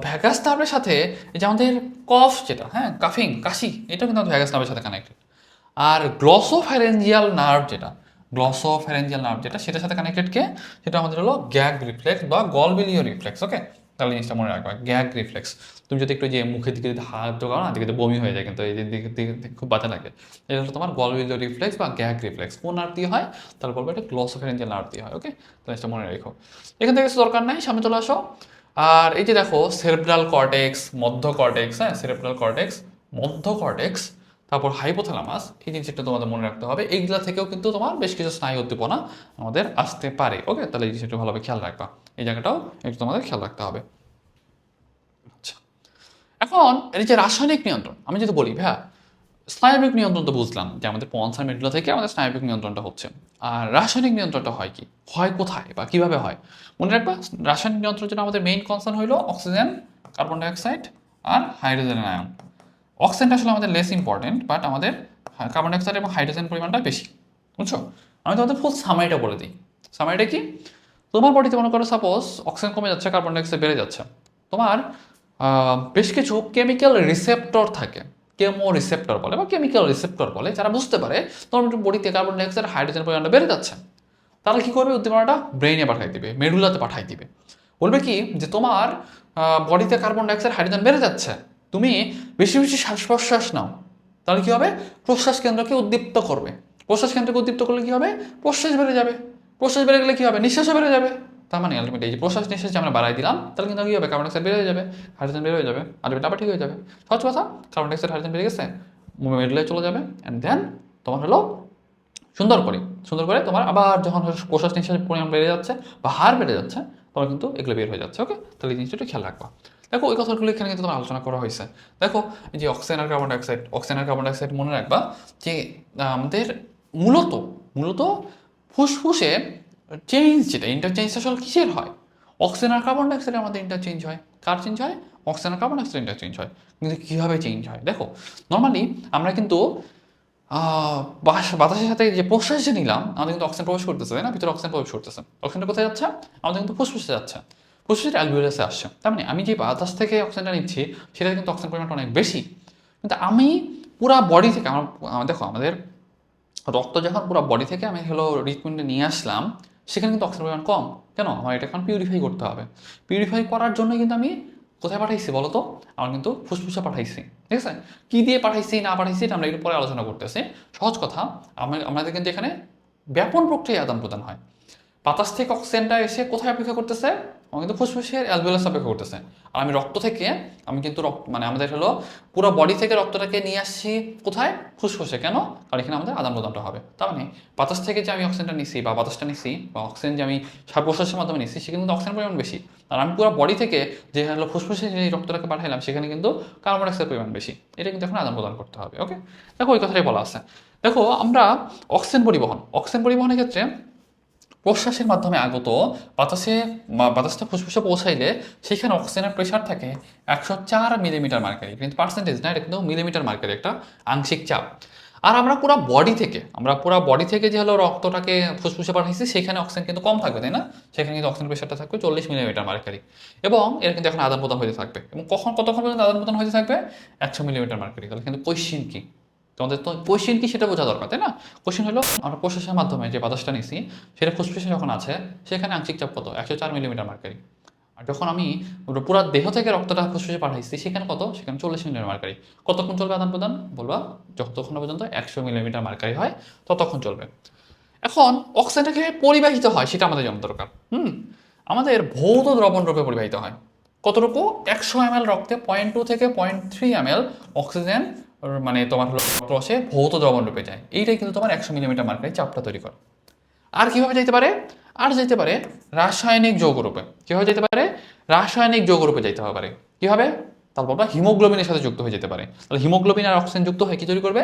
ভ্যাগাস নার্ভের সাথে এই যে আমাদের কফ যেটা, হ্যাঁ, কাফিং, কাশি, এটাও কিন্তু আমাদের ভ্যাগাস নার্ভের সাথে কানেক্টেড। আর গ্লসোফ্যারেঞ্জিয়াল নার্ভ যেটা, সেটার সাথে কানেক্টেড কে, সেটা আমাদের হলো গ্যাগ রিফ্লেক্স বা গলবিলীয় রিফ্লেক্স। ওকে, তাহলে জিনিসটা মনে রাখবা, গ্যাগ রিফ্লেক্স। তুমি যদি একটু যে মুখের দিকে যদি হাত ঢোকাও না, দিকে বমি হয়ে যায়, কিন্তু এই দিকে খুব বাজে লাগে। এটা হলো তোমার গলবিলীয় রিফ্লেক্স বা গ্যাগ রিফ্লেক্স। কোন নার্ভ দিয়ে হয়? তাহলে বলবো এটা গ্লসোফ্যারেঞ্জিয়াল নার্ভ দিয়ে হয়। ওকে, তাহলে এটা মনে রেখো। এখান থেকে কিছু দরকার নাই, সামনে চলে আসো। আর এই যে দেখো সেরেব্রাল কর্টেক্স, মধ্য কর্টেক্স, হ্যাঁ, সেরেব্রাল কর্টেক্স, মধ্য কর্টেক্স, তারপর হাইপোথ্যালামাস, এই জিনিসটা তোমাদের মনে রাখতে হবে। এইগুলা থেকেও কিন্তু তোমার বেশ কিছু স্নায়ু উদ্দীপনা আমাদের আসতে পারে। ওকে, তাহলে এই জিনিসটা ভালোভাবে খেয়াল রাখবা, এই জায়গাটাও একটু তোমাদের খেয়াল রাখতে হবে। আচ্ছা, এখন এই যে রাসায়নিক নিয়ন্ত্রণ, আমি যদি বলি ভাইয়া স্নায়বিক নিয়ন্ত্রণ তো বুঝলাম যে আমাদের পন্স আর মেডুলা থেকে আমাদের স্নায়বিক নিয়ন্ত্রণটা হচ্ছে, আর রাসায়নিক নিয়ন্ত্রণটা হয় কি, হয় কোথায় বা কিভাবে হয়? মনে রাখবা, রাসায়নিক নিয়ন্ত্রণের জন্য আমাদের মেইন কনসার্ন হলো অক্সিজেন, কার্বন ডাইঅক্সাইড আর হাইড্রোজেন আয়ন। অক্সিজেনটা আসলে আমাদের লেস ইম্পর্টেন্ট, বাট আমাদের কার্বন ডাইঅক্সাইড এবং হাইড্রোজেন পরিমাণটা বেশি, বুঝছো? আমি তোমাদের ফুল সামারিটা বলে দিই। সামারিটা কি? তোমার বডিতে মনে করো সাপোজ অক্সিজেন কমে যাচ্ছে, কার্বন ডাইঅক্সাইড বেড়ে যাচ্ছে, তোমার বেশ কিছু কেমিক্যাল রিসেপ্টর থাকে, কেমো রিসেপ্টর বলে বা কেমিক্যাল রিসেপ্টর বলে, যারা বুঝতে পারে তোমার বডিতে কার্বন ডাইঅক্সাইড হাইড্রোজেন পরিমাণটা বেড়ে যাচ্ছে। তারা কি করবে? উদ্দীপনাটা ব্রেইনে পাঠাই দিবে, মেডুলাতে পাঠাই দিবে। বলবে কি যে তোমার বডিতে কার্বন ডাইঅক্সাইড হাইড্রোজেন বেড়ে যাচ্ছে, তুমি বেশি বেশি শ্বাস প্রশ্বাস নাও। তাহলে কি হবে? প্রশ্বাস কেন্দ্রকে উদ্দীপ্ত করবে। প্রশ্বাস কেন্দ্রকে উদ্দীপ্ত করলে কি হবে? প্রশ্বাস বেড়ে যাবে। প্রশ্বাস বেড়ে গেলে কি হবে? নিঃশ্বাসও বেড়ে যাবে। তার মানে আলটিমেটলি এই যে প্রশ্বাস নিঃশ্বাস আমরা বাড়াই দিলাম, তাহলে কিন্তু কি হবে? কার্বন ডাইঅক্সাইড বেড়ে যাবে, হাইড্রোজেন বেড়ে হয়ে যাবে, আলটিমেটলি আবার ঠিক হয়ে যাবে। সহজ কথা, কার্বন ডাইঅক্সাইড হাইড্রোজেন বেড়ে গেছে, মেডুলায় চলে যাবে, অ্যান্ড দেন তোমার হলো সুন্দর করে তোমার আবার যখন প্রশ্বাস নিঃশ্বাসের পরিমাণ বেড়ে যাচ্ছে বা হার বেড়ে যাচ্ছে, তখন কিন্তু এগুলো বের হয়ে যাচ্ছে। ওকে, তাহলে এই জিনিসটা একটু খেয়াল রাখবা। দেখো ওই কথাগুলো এখানে কিন্তু তোমার আলোচনা করা হয়েছে। দেখো এই যে অক্সিজেন আর কার্বন ডাইঅক্সাইড মনে রাখবা যে আমাদের মূলত মূলত ফুসফুসে চেঞ্জ, যেটা ইন্টারচেঞ্জ আসলে কিসের হয়? অক্সিজেন আর কার্বন ডাইঅক্সাইড আমাদের ইন্টারচেঞ্জ হয়। কার চেঞ্জ হয়? অক্সিজেন আর কার্বন ডাইঅক্সাইড ইন্টারচেঞ্জ হয়। কিন্তু কীভাবে চেঞ্জ হয়? দেখো নর্মালি আমরা কিন্তু বাতাসের সাথে যে প্রশ্বাস যে নিলাম, আমাদের কিন্তু অক্সিজেন প্রবেশ করতেছে, তাই না? ভিতরে অক্সিজেন প্রবেশ করতেছে। অক্সিজেনটা কোথায় যাচ্ছে? আমাদের কিন্তু ফুসফুসে যাচ্ছে, ফুসফুসের অ্যালভিওলাসে আসছে। তার মানে আমি যে বাতাস থেকে অক্সিজেনটা নিচ্ছি, সেটা কিন্তু অক্সিজেন পরিমাণটা অনেক বেশি। কিন্তু আমি পুরা বডি থেকে দেখো আমাদের রক্ত যখন পুরো বডি থেকে আমি হলো হৃৎপিণ্ডে নিয়ে আসলাম, সেখানে কিন্তু অক্সিজেন পরিমাণ কম। কেন? আমার এটা এখন পিউরিফাই করতে হবে। পিউরিফাই করার জন্য কিন্তু আমি কোথায় পাঠাইছি বলো তো? আমার কিন্তু ফুসফুসে পাঠাইছি, ঠিক আছে? কী দিয়ে পাঠাইছি না পাঠাইছি এটা আমরা একটু পরে আলোচনা করতেছি। সহজ কথা, আমাদের কিন্তু এখানে ব্যাপন প্রক্রিয়া আদান প্রদান হয়। বাতাস থেকে অক্সিজেনটা এসে কোথায় অপেক্ষা করতেছে? আমার কিন্তু ফুসফুসের অ্যালভিওলাস অপেক্ষা করতেছে। আর আমি রক্ত থেকে আমি কিন্তু মানে আমাদের হলো পুরো বডি থেকে রক্তটাকে নিয়ে আসছি কোথায়? ফুসফুসে। কেন? কারণ এখানে আমাদের আদান প্রদানটা হবে। তার মানে বাতাস থেকে যে আমি অক্সিজেনটা নিচ্ছি বা বাতাসটা নিচ্ছি বা অক্সিজেন যে আমি শ্বাস প্রশ্বাসের মাধ্যমে নিচ্ছি সেখানে কিন্তু অক্সিজেন পরিমাণ বেশি। আর আমি পুরো বডি থেকে যে হলো ফুসফুসে যে রক্তটাকে পাঠাইলাম সেখানে কিন্তু কার্বন ডাইঅক্সাইডের পরিমাণ বেশি। এটা কিন্তু এখন আদান প্রদান করতে হবে। ওকে, দেখো ওই কথাটাই বলা আছে। দেখো আমরা অক্সিজেন পরিবহনের ক্ষেত্রে প্রশ্বাসের মাধ্যমে আগত বাতাসটা ফুসফুসে পৌঁছাইলে সেখানে অক্সিজেনের প্রেশার থাকে 104 মিলিমিটার মার্কারি, কিন্তু পার্সেন্টেজ না, এটা কিন্তু মিলিমিটার মার্কারি, একটা আংশিক চাপ। আর আমরা পুরো বডি থেকে যে হলো রক্তটাকে ফুসফুসে পাঠাইছি সেখানে অক্সিজেন কিন্তু কম থাকবে, তাই না? সেখানে কিন্তু অক্সিজেন প্রেশারটা থাকবে 40 মিলিমিটার মার্কারি, এবং এর কিন্তু এখন আদান প্রদান হতে থাকবে। এবং কতক্ষণ পর্যন্ত আদান প্রদান হতে থাকবে? 100 মিলিমিটার মার্কারি। তাহলে কিন্তু কোশ্চিন কি, তোমাদের তো কোশ্চিন কি সেটা বোঝা দরকার, তাই না? কোশ্চিন হলো আমরা প্রশ্বাসের মাধ্যমে যে বাতাসটা নিছি সেটা ফুসফুসে যখন আছে সেখানে আংশিক চাপ কত? 104 মিলিমিটার মার্কারি। আর যখন আমি পুরো দেহ থেকে রক্তটা ফুসফুসে পাঠাইছি সেখানে কত? সেখানে 40 মিলিমিটার মার্কারি। কতক্ষণ চলবে আদান প্রদান? বলবা যতক্ষণ পর্যন্ত 100 মিলিমিটার মার্কারি হয় ততক্ষণ চলবে। এখন অক্সিজেনটা কীভাবে পরিবাহিত হয় সেটা আমাদের জানা দরকার। আমাদের ভৌত দ্রবণ রূপে পরিবাহিত হয়। কতটুকু? 100 ml রক্তে 0.2 থেকে 0.3 ml অক্সিজেন মানে তোমার হলো রসে ভৌত দ্রবণ রূপে যায়। এইটাই কিন্তু তোমার 100 মিলিমিটার মার্কারি চাপটা তৈরি করে। আর কিভাবে যেতে পারে? আর যেতে পারে রাসায়নিক যৌগরূপে। কিভাবে যেতে পারে? রাসায়নিক যৌগরূপে যেতে পারে। কিভাবে? তারপর বা হিমোগ্লোবিনের সাথে যুক্ত হয়ে যেতে পারে। তাহলে হিমোগ্লোবিন আর অক্সিজেন যুক্ত হয়ে কি তৈরি করবে?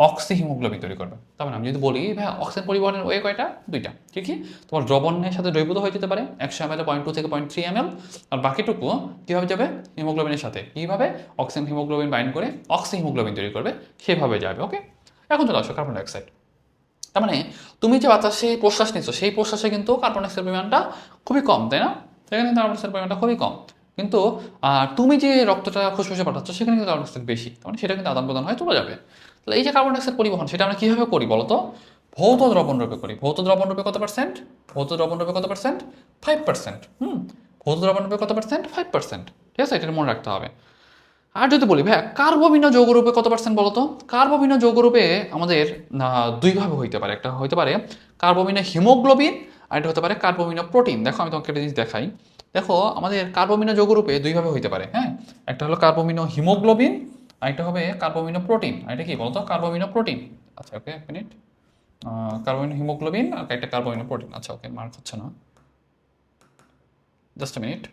অক্সি হিমোগ্লোবিন তৈরি করবে। তার মানে আমি যদি বলি ভাই অক্সিজেন পরিবহনের ওয়ে কয়টা? দুইটা। কি কি? তোমার দ্রবণের সাথে দ্রবীভূত হয়ে যেতে পারে 100 ml 0.2 থেকে 0.3 ml, আর বাকিটুকু কিভাবে যাবে? হিমোগ্লোবিনের সাথে। কিভাবে? অক্সিজেন হিমোগ্লোবিন বাইন্ড করে অক্সি হিমোগ্লোবিন তৈরি করবে, সেভাবে যাবে। ওকে, এখন চলে আসো কার্বন ডাইঅক্সাইড। তার মানে তুমি যে বাতাসে প্রশ্বাস নিচ্ছ সেই প্রশ্বাসে কিন্তু কার্বন ডাইঅক্সাইডের পরিমাণটা খুবই কম, তাই না? সেখানে কিন্তু কার্বন ডাইঅক্সাইডের পরিমাণটা খুবই কম। কিন্তু তুমি যে রক্তটা ফুসফুসে পাঠাচ্ছ সেখানে কিন্তু কার্বন ডাইঅক্সাইড বেশি, তার মানে সেটা কিন্তু আদান প্রদান হয়ে চলে যাবে। তাহলে এই যে কার্বন ডাইঅক্সাইড পরিবহন সেটা আমরা কীভাবে করি বলো তো? ভৌত দ্রবণ রূপে করি। ভৌত দ্রবণ রূপে কত পার্সেন্ট? ভৌত দ্রবণ রূপে কত পার্সেন্ট? 5%। ভৌত দ্রবণ রূপে কত পার্সেন্ট? 5%। ঠিক আছে, এটা মনে রাখতে হবে। আর যদি বলি ভাইয়া কার্বমিন যৌগরূপে কত পার্সেন্ট বলতো? কার্বমিন যৌগরূপে আমাদের দুইভাবে হইতে পারে। একটা হইতে পারে কার্বমিন হিমোগ্লোবিন, আর এটা হতে পারে কার্বমিন প্রোটিন। দেখো আমি তোমাকে একটা জিনিস দেখাই। দেখো আমাদের কার্বমিন যৌগরূপে দুইভাবে হইতে পারে, হ্যাঁ। একটা হলো কার্বমিন হিমোগ্লোবিন, আর একটা হবে কার্বমিন প্রোটিন। আর এটা কি বলতো? কার্বমিন প্রোটিন। আচ্ছা ওকে, এক মিনিট। কার্বমিন হিমোগ্লোবিন আর একটা কার্বমিন প্রোটিন। আচ্ছা ওকে, মার্ক হচ্ছে না, জাস্ট মিনিট।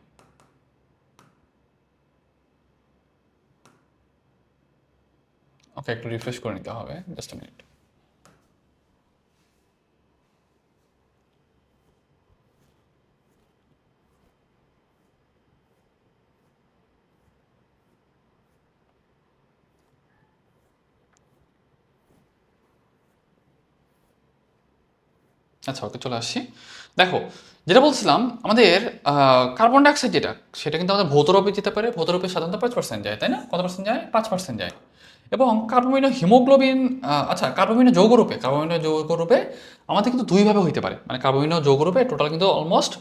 ওকে, একটু রিফ্রেশ করে নিতে হবে, জাস্ট মিনিট। আচ্ছা ওকে, চলে আসছি। দেখো যেটা বলছিলাম, আমাদের কার্বন ডাইঅক্সাইড যেটা, সেটা কিন্তু আমাদের ভৌতরূপে যেতে পারে। ভৌতরূপে সাধারণত 5% যায়, তাই না? কত পার্সেন্ট যায়? 5% যায়। এবং কার্বমিন হিমোগ্লোবিন, আচ্ছা কার্বমিন যৌগরূপে আমাদের কিন্তু দুইভাবে হইতে পারে। মানে কার্বমিন যৌগরূপে টোটাল কিন্তু অলমোস্ট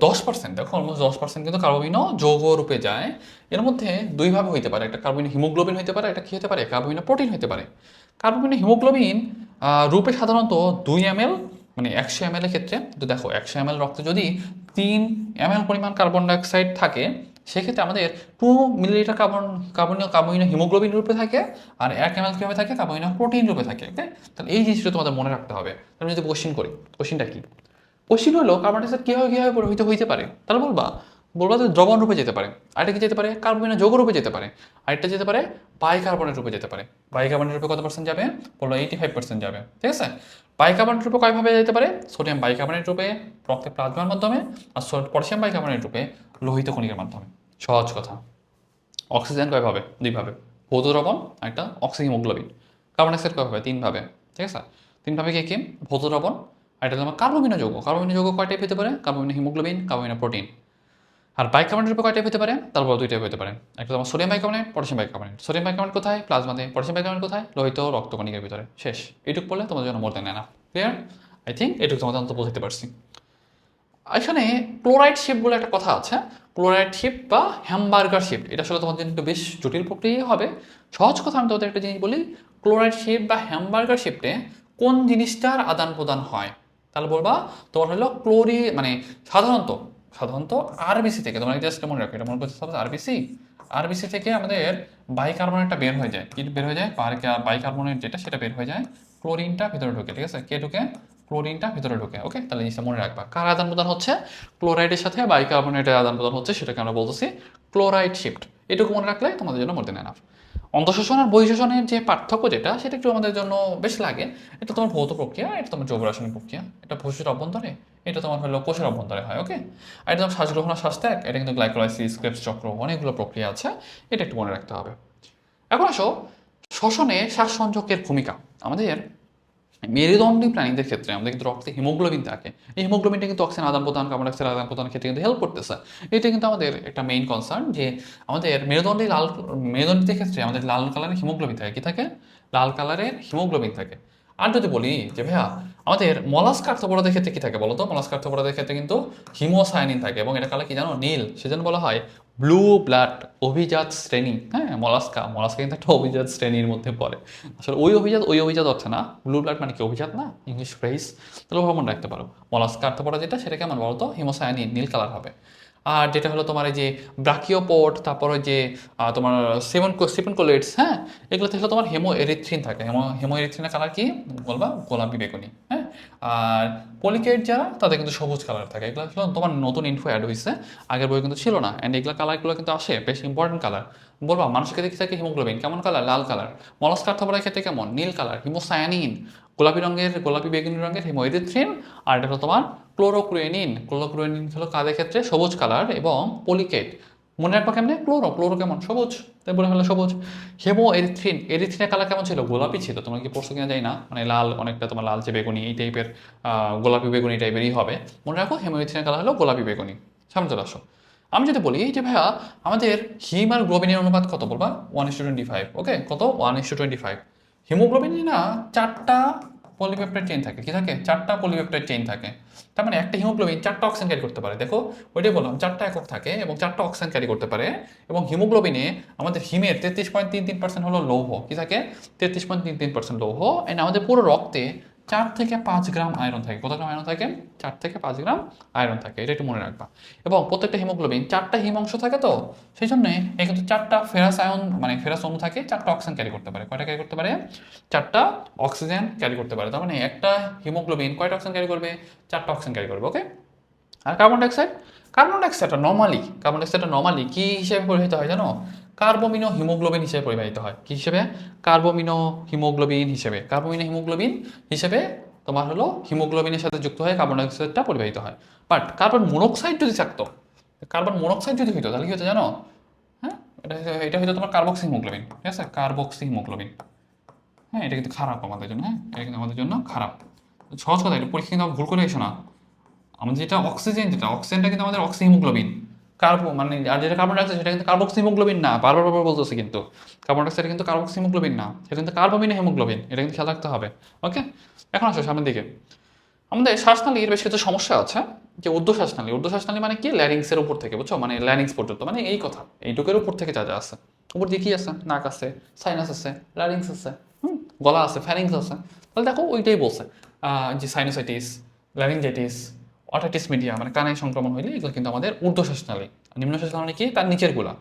10%, দেখো অলমোস্ট 10% কিন্তু কার্বমিন যৌগরূপে যায়। এর মধ্যে দুইভাবে হইতে পারে, একটা কার্বমিন হিমোগ্লোবিন হইতে পারে, একটা কি হতে পারে? কার্বমিন প্রোটিন হইতে পারে। কার্বমিন হিমোগ্লোবিন রূপে সাধারণত 2 ml, মানে 100 ml এর ক্ষেত্রে তো দেখো 100 ml রক্তে যদি 3 ml পরিমাণ কার্বন ডাইঅক্সাইড থাকে সেক্ষেত্রে আমাদের 2 মিলিলিটার কার্বনীয় হিমোগ্লোবিন রূপে থাকে, আর 1 ml কীভাবে থাকে? কার্বনীয় প্রোটিন রূপে থাকে। ওকে, তাহলে এই জিনিসটা তোমাদের মনে রাখতে হবে। তাহলে যদি কোশ্চিন করি, কোশ্চিনটা কি? কোশ্চিন হলো কার্বন ডাইঅক্সাইড কীভাবে প্রভাবিত হইতে পারে, তাহলে বলবা যে দ্রবণ রূপে যেতে পারে। আরেকটা কি যেতে পারে? কার্বমিন যৌগ রূপে যেতে পারে। আরেকটা যেতে পারে বাইকার্বনেট রূপে যেতে পারে। বাইকার্বনেট রূপে কত পার্সেন্ট যাবে? বললো 85% যাবে। ঠিক আছে, বাইকার্বনেট রূপে কয়ভাবে যেতে পারে? সোডিয়াম বাইকার্বনেট রূপে রক্তে প্লাজমার মাধ্যমে, আর পটাশিয়াম বাইকার্বনেট রূপে লোহিত কণিকার মাধ্যমে। সহজ কথা। অক্সিজেন কয়ভাবে? দুইভাবে, ভৌত দ্রবণ আর একটা অক্সিহিমোগ্লোবিন। কার্বন ডাইঅক্সাইড কয়ভাবে? তিনভাবে। ঠিক আছে, তিনভাবে কি কি? ভৌত দ্রবণ, আর এটা তোমার কার্বমিন যৌগ। কার্বমিন যৌগ কয় টাইপ হতে পারে? কার্বমিন হিমোগ্লোবিন, কার্বমিন প্রোটিন। আর বাইকার্বনেট রূপে কয় টাইপ হতে পারে? তারপর দুই টাইপ হতে পারে। একটা তোমার sodium bicarbonate, potassium bicarbonate. Sodium bicarbonate কোথায়? প্লাজমাতে। পটাশিয়াম বাইকার্বনেট কোথায়? লোহিত রক্তকণিকার ভিতরে। শেষ। এইটুকু পড়লে তোমাদের জন্য more than enough. Clear? I think এটুকু তোমাদের অন্তত বুঝতে পারছি। এখানে ক্লোরাইড শিফট বলে একটা কথা আছে। ক্লোরাইড শিফট বা হ্যামবার্গার শিফট, এটা আসলে তোমাদের জন্য একটু বেশ জটিল প্রক্রিয়া হবে। সহজ কথা আমি তোমাদের একটা জিনিস বলি, ক্লোরাইড শিফট বা হ্যামবার্গার শিফটে কোন জিনিসটার আদান প্রদান হয়? তাহলে বলবা তোমার হলো মানে সাধারণত সাধারণত আরবিসি থেকে, তোমরা জাস্ট মনে রাখো, এটা মনে করতে হবে আরবিসি থেকে আমাদের বাইকার্বনেটটা বের হয়ে যায়। কি বের হয়ে যায়? বাইকার্বনেট যেটা সেটা বের হয়ে যায়, ক্লোরিনটা ভিতরে ঢোকে, ঠিক আছে? কে ঢোকে? ক্লোরিনটা ভিতরে ঢোকে। ওকে, তাহলে জিনিসটা মনে রাখবা। কার আদান প্রদান হচ্ছে? ক্লোরাইডের সাথে বাইকার্বনেটের আদান প্রদান হচ্ছে, সেটাকে আমরা বলতেছি ক্লোরাইড শিফট। এটুকু মনে রাখলে তোমাদের জন্য মোর দেন এনাফ। অন্তঃশোষণ আর বহিঃশোষণের যে পার্থক্য যেটা, সেটা একটু আমাদের জন্য বেশ লাগে। এটা তোমার ভৌত প্রক্রিয়া, এটা তোমার জৈব রাসায়নিক প্রক্রিয়া। এটা ফুসফুসের অভ্যন্তরে, এটা তোমার হলো কোষের অভ্যন্তরে হয়। ওকে, আর এটা তোমার শ্বাসগ্রহণ আর শ্বাসত্যাগ, এটা কিন্তু গ্লাইকোলাইসিস, ক্রেবস চক্র, অনেকগুলো প্রক্রিয়া আছে, এটা একটু মনে রাখতে হবে। এখন আসো শ্বসনে শ্বাস সংযোগের ভূমিকা। আমাদের মেরুদণ্ডী প্রাণীদের ক্ষেত্রে আমাদের কিন্তু রক্তে হিমোগ্লোবিন থাকে। এই হিমোগ্লোবিনটা কিন্তু অক্সিজেন আদান প্রদান, কার্বন ডাইঅক্সাইড আদান প্রদানের ক্ষেত্রে কিন্তু হেল্প করতেছে। এটা কিন্তু আমাদের একটা মেইন কনসার্ন, যে আমাদের মেরুদণ্ডীদের ক্ষেত্রে আমাদের লাল কালারের হিমোগ্লোবিন থাকে। কি থাকে? লাল কালারের হিমোগ্লোবিন থাকে। আর যদি বলি যে ভাইয়া আমাদের মলাস্ক আর্থ্রোপোডাদের ক্ষেত্রে কি থাকে বলো তো? মলাস্ক আর্থ্রোপোডাদের ক্ষেত্রে কিন্তু হিমোসায়ানিন থাকে, এবং এটা কালার কি জানো? নীল। সেজন্য বলা হয় ব্লু ব্লাড, অভিজাত শ্রেণী। হ্যাঁ, মলাস্কা কিন্তু একটা অভিজাত শ্রেণীর মধ্যে পড়ে। আসলে ওই অভিজাত অর্থ না। ব্লু ব্লাড মানে কি? অভিজাত না? English phrase. তাহলে মনে রাখতে পারো, মলাস্কা আর্থ্রোপোডা যেটা, সেটা কেমন বলো তো? হিমোসায়ানিন, নীল কালার হবে। আর যেটা হলো তোমার এই যে ব্রাকিওপোড, তারপরে যে তোমার সেপনকোলেটস, হ্যাঁ, এগুলোতে হলো তোমার হেমো এরিথ্রিন থাকে। হেমো এরিথ্রিনের কালার কি বলবা? গোলাপি বেগুনি। হ্যাঁ, আর পলিকেট যারা, তাদের কিন্তু সবুজ কালার থাকে। এগুলো হলো তোমার নতুন ইনফো অ্যাড হয়েছে, আগের বই কিন্তু ছিল না। অ্যান্ড এগুলো কালারগুলো কিন্তু আসে, বেশ ইম্পর্টেন্ট কালার। বলবা মানুষের ক্ষেত্রে কি থাকে? হিমোগ্লোবিন কেমন কালার? লাল কালার। মলাস্কা আর্থ্রোপোডার ক্ষেত্রে কেমন? নীল কালার। হিমোসায়ানিন গোলাপি বেগুনি রঙের হেমোএরিথ্রিন। আর এটা হলো তোমার ক্লোরোকুইনিন হলো কাদের ক্ষেত্রে? সবুজ কালার। এবং পলিকেট মনে রাখবা কেমনে? ক্লোরো কেমন? সবুজ। তাই বলে হলো সবুজ। এরিথ্রিনের কালার কেমন ছিল? গোলাপি ছিল। তোমরা কি পড়ছো কিনা জানি না, মানে লাল, অনেকটা তোমার লালচে বেগুনি এই টাইপের, গোলাপি বেগুনি টাইপেরই হবে। মনে রাখো হেমোএরিথ্রিনের কালার হলো গোলাপি বেগুনি। সামনে চলে আসো। আমি যদি বলি যে ভাইয়া আমাদের হিম আর গ্লোবিনের অনুপাত কত বলবা? 1:25। ওকে, কত? 1:25। হিমোগ্লোবিনে না 4টা পলিপেপটাইড চেইন থাকে। কি থাকে? 4টা পলিপেপটাইড চেইন থাকে। তার মানে একটা হিমোগ্লোবিন 4টা অক্সিজেন ক্যারি করতে পারে। দেখো, ওইটাই বললাম, 4টা একক থাকে এবং 4টা অক্সিজেন ক্যারি করতে পারে। এবং হিমোগ্লোবিনে আমাদের হিমের 33.33% হলো লৌহ। কি থাকে? 33.33% লৌহ। এন্ড আমাদের পুরো রক্তে 4 থেকে 5 গ্রাম আয়রন থাকে। কত গ্রাম আয়রন থাকে? 4 থেকে 5 গ্রাম আয়রন থাকে। এটা একটু মনে রাখবা। এবং প্রত্যেকটা হিমোগ্লোবিন 4টা হিম অংশ থাকে, তো সেই জন্য এই কিন্তু 4টা ফেরাস আয়ন, মানে ফেরাস অণু থাকে, 4টা অক্সিজেন ক্যারি করতে পারে। কয়টা ক্যারি করতে পারে? 4টা অক্সিজেন ক্যারি করতে পারে। তার মানে একটা হিমোগ্লোবিন কয়টা অক্সিজেন ক্যারি করবে? 4টা অক্সিজেন ক্যারি করবে। ওকে, আর কার্বন ডাইঅক্সাইডটা নর্মালি কি হিসেবে পরিবাহিত হয় জানো? কার্বোমিনো হিমোগ্লোবিন হিসেবে পরিবাহিত হয়। কি হিসেবে? কার্বোমিনো হিমোগ্লোবিন হিসেবে তোমার হলো হিমোগ্লোবিনের সাথে যুক্ত হয়ে কার্বন ডাইঅক্সাইডটা পরিবাহিত হয়। বাট কার্বন মনোক্সাইড যদি হইতো, তাহলে কি হতো জানো? হ্যাঁ, এটা হয়তো তোমার কার্বক্সি হিমোগ্লোবিন। ঠিক আছে, কার্বক্সি হিমোগ্লোবিন। হ্যাঁ, এটা কিন্তু খারাপ আমাদের জন্য। হ্যাঁ, এটা কিন্তু আমাদের জন্য খারাপ। সহজ কথা, এটা পরীক্ষা কিন্তু ভুল করে এসো না। আমাদের অক্সিজেনটা কিন্তু আমাদের অক্সি হিমোগ্লোবিন। মানে আর যেটা কার্বন ডাইঅক্সাইড, সেটা কিন্তু কার্বক্সি হিমোগ্লোবিন না। বারবার বলতেছে কিন্তু কার্বন ডাইঅক্সাইড কিন্তু কার্বক্সি হিমোগ্লোবিন না, সেটা কিন্তু কার্বোমিনো হিমোগ্লোবিন। এটা কিন্তু খেয়াল রাখতে হবে। ওকে, এখন আসো সামনের দিকে। আমাদের শ্বাসনালীর বেশ কিছু সমস্যা আছে। যে ঊর্ধ্বশ্বাসনালী মানে কি? ল্যারিংসের উপর থেকে, বুঝছো? মানে ল্যারিংস পর্যন্ত, মানে এই কথা, এইটুকের উপর থেকে যা যা আছে। উপর দিয়ে কি আছে? নাক আছে, সাইনাস আছে, ল্যারিংস আছে, গলা আছে, ফ্যারিংস আছে। তাহলে দেখো ওইটাই বলছে, যে সাইনোসাইটিস, ল্যারিঞ্জাইটিস, অটাইটিস মিডিয়া, মানে কানে সংক্রমণ হইলে এগুলো কিন্তু আমাদের ঊর্ধ্বশ্বাসনালী। নিম্ন শ্বাসনালী কি? তার নিচের গুলা।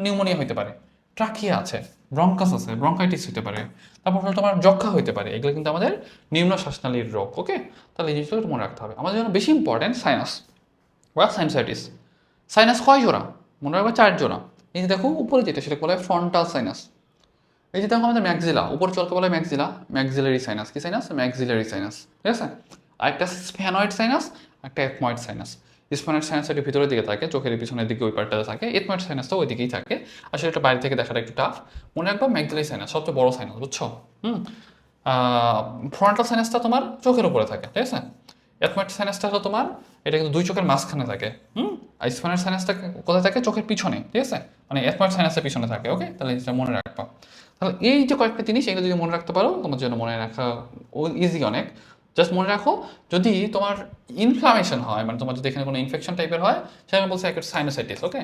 নিউমোনিয়া হইতে পারে, ট্রাকিয়া আছে, ব্রঙ্কাস আছে, ব্রঙ্কাইটিস হইতে পারে, তারপর হলো তোমার যক্ষা হইতে পারে। এগুলো কিন্তু আমাদের নিম্ন শ্বাসনালীর রোগ। ওকে, তাহলে এই জিনিসগুলো একটু মনে রাখতে হবে। আমাদের জন্য বেশি ইম্পর্টেন্ট সাইনাস বা সাইনোসাইটিস। সাইনাস কয় জোড়া? মনে রাখবে 4 জোড়া। এই যে দেখো উপরে যেটা, সেটা বলা হয় ফ্রন্টাল সাইনাস। এই যে দেখো আমাদের ম্যাক্সিলা, উপরে চলকে বলা হয় ম্যাক্সিলারি সাইনাস। কি সাইনাস? Maxillary sinus. ঠিক আছে, আর একটা স্ফেনয়েড সাইনাস, একটা এথময়েড সাইনাস। স্ফেনয়েড সাইনাস একটু ভিতরের দিকে থাকে, চোখের পিছনের দিকে ওই পার্টটাতে থাকে। এথময়েড সাইনাসটা ওই দিকেই থাকে। আসলে এটা বাইরে থেকে দেখাটা একটু টাফ। মনে রাখবো ম্যাক্সিলারি সাইনাস সবচেয়ে বড় সাইনাস, বুঝছো? ফ্রন্টাল সাইনাসটা তোমার চোখের উপরে থাকে। ঠিক আছে, এথময়েড সাইনাসটা হলো তোমার, এটা কিন্তু দুই চোখের মাঝখানে থাকে। আর স্ফেনয়েড সাইনাসটা কোথায় থাকে? চোখের পিছনে। ঠিক আছে, মানে এথময়েড সাইনাসের পিছনে থাকে। ওকে, তাহলে এটা মনে রাখবা। তাহলে এই যে কয়েকটা জিনিস, এগুলো যদি মনে রাখতে পারো, তোমার জন্য মনে রাখা ইজি অনেক। জাস্ট মনে রাখো, যদি তোমার ইনফ্লামেশন হয়, মানে তোমার যদি এখানে কোনো ইনফেকশন টাইপের হয়, সেখানে বলছে অ্যাকিউট সাইনোসাইটিস। ওকে,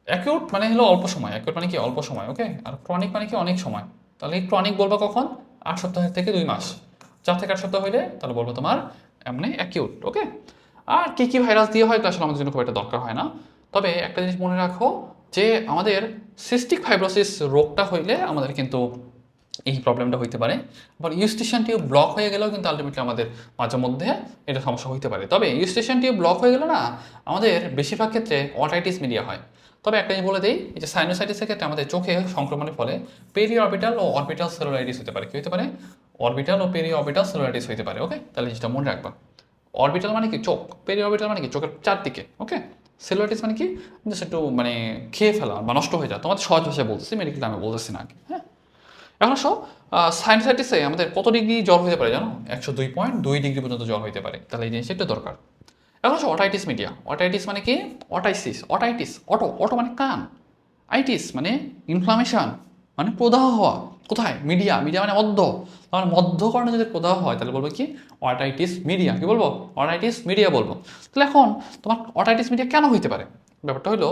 অ্যাকিউট মানে হলো অল্প সময়, অ্যাকিউট মানে কি? অল্প সময়। ওকে, আর ক্রনিক মানে কি? অনেক সময়। তাহলে এই ক্রনিক বলবো কখন? 8 সপ্তাহের থেকে 2 মাস। 4 থেকে 8 সপ্তাহ হইলে তাহলে বলবো তোমার এমনি অ্যাকিউট। ওকে, আর কী কী ভাইরাস দিয়ে হয় আসলে আমাদের জন্য খুব একটা দরকার হয় না। তবে একটা জিনিস মনে রাখো যে আমাদের সিস্টিক ফাইব্রোসিস রোগটা হইলে আমাদের কিন্তু এই প্রবলেমটা হইতে পারে। আবার ইউস্টেশন টিউব ব্লক হয়ে গেলেও কিন্তু আলটিমেটলি আমাদের মাঝে মধ্যে এটা সমস্যা হইতে পারে। তবে ইউস্টেশন টিউব ব্লক হয়ে গেলে না আমাদের বেশিরভাগ ক্ষেত্রে অটাইটিস মিডিয়া হয়। তবে একটা জিনিস বলে দিই, এই যে সাইনোসাইটিসের ক্ষেত্রে আমাদের চোখে সংক্রমণের ফলে পেরি অরবিটাল ও অরবিটাল সেলুলাইটিস হতে পারে। কি হতে পারে? অরবিটাল ও পেরি অরবিটাল সেলুলাইটিস হতে পারে। ওকে, তাহলে জিনিসটা মনে রাখবা। অরবিটাল মানে কি চোখ, পেরি অরবিটাল মানে কি চোখের চারদিকে। ওকে, সেলুলাইটিস মানে কি জাস্ট একটু মানে খেয়ে ফেলা বা নষ্ট হয়ে যায়। তোমাদের সহজ ভাষায় বলতেছি, মেডিকেল আমি বলতেছি না আগে। হ্যাঁ, এখন আসো সাইনোসাইটিসে আমাদের কত ডিগ্রি জ্বর হতে পারে জানো? 102.2 ডিগ্রি পর্যন্ত জ্বর হতে পারে। তাহলে এই জিনিসটা একটু দরকার। এখন আসো অটাইটিস মিডিয়া। অটাইটিস মানে কি? অটাইটিস, অটো মানে কান, আইটিস মানে ইনফ্লামেশন, মানে প্রদাহ হওয়া। কোথায়? মিডিয়া মানে মধ্য। তার মানে মধ্যকর্ণে যদি প্রদাহ হয় তাহলে বলবো কি? Otitis media. কি বলবো? অটাইটিস মিডিয়া বলবো। তাহলে এখন তোমার অটাইটিস মিডিয়া কেন হইতে পারে? ব্যাপারটা হলো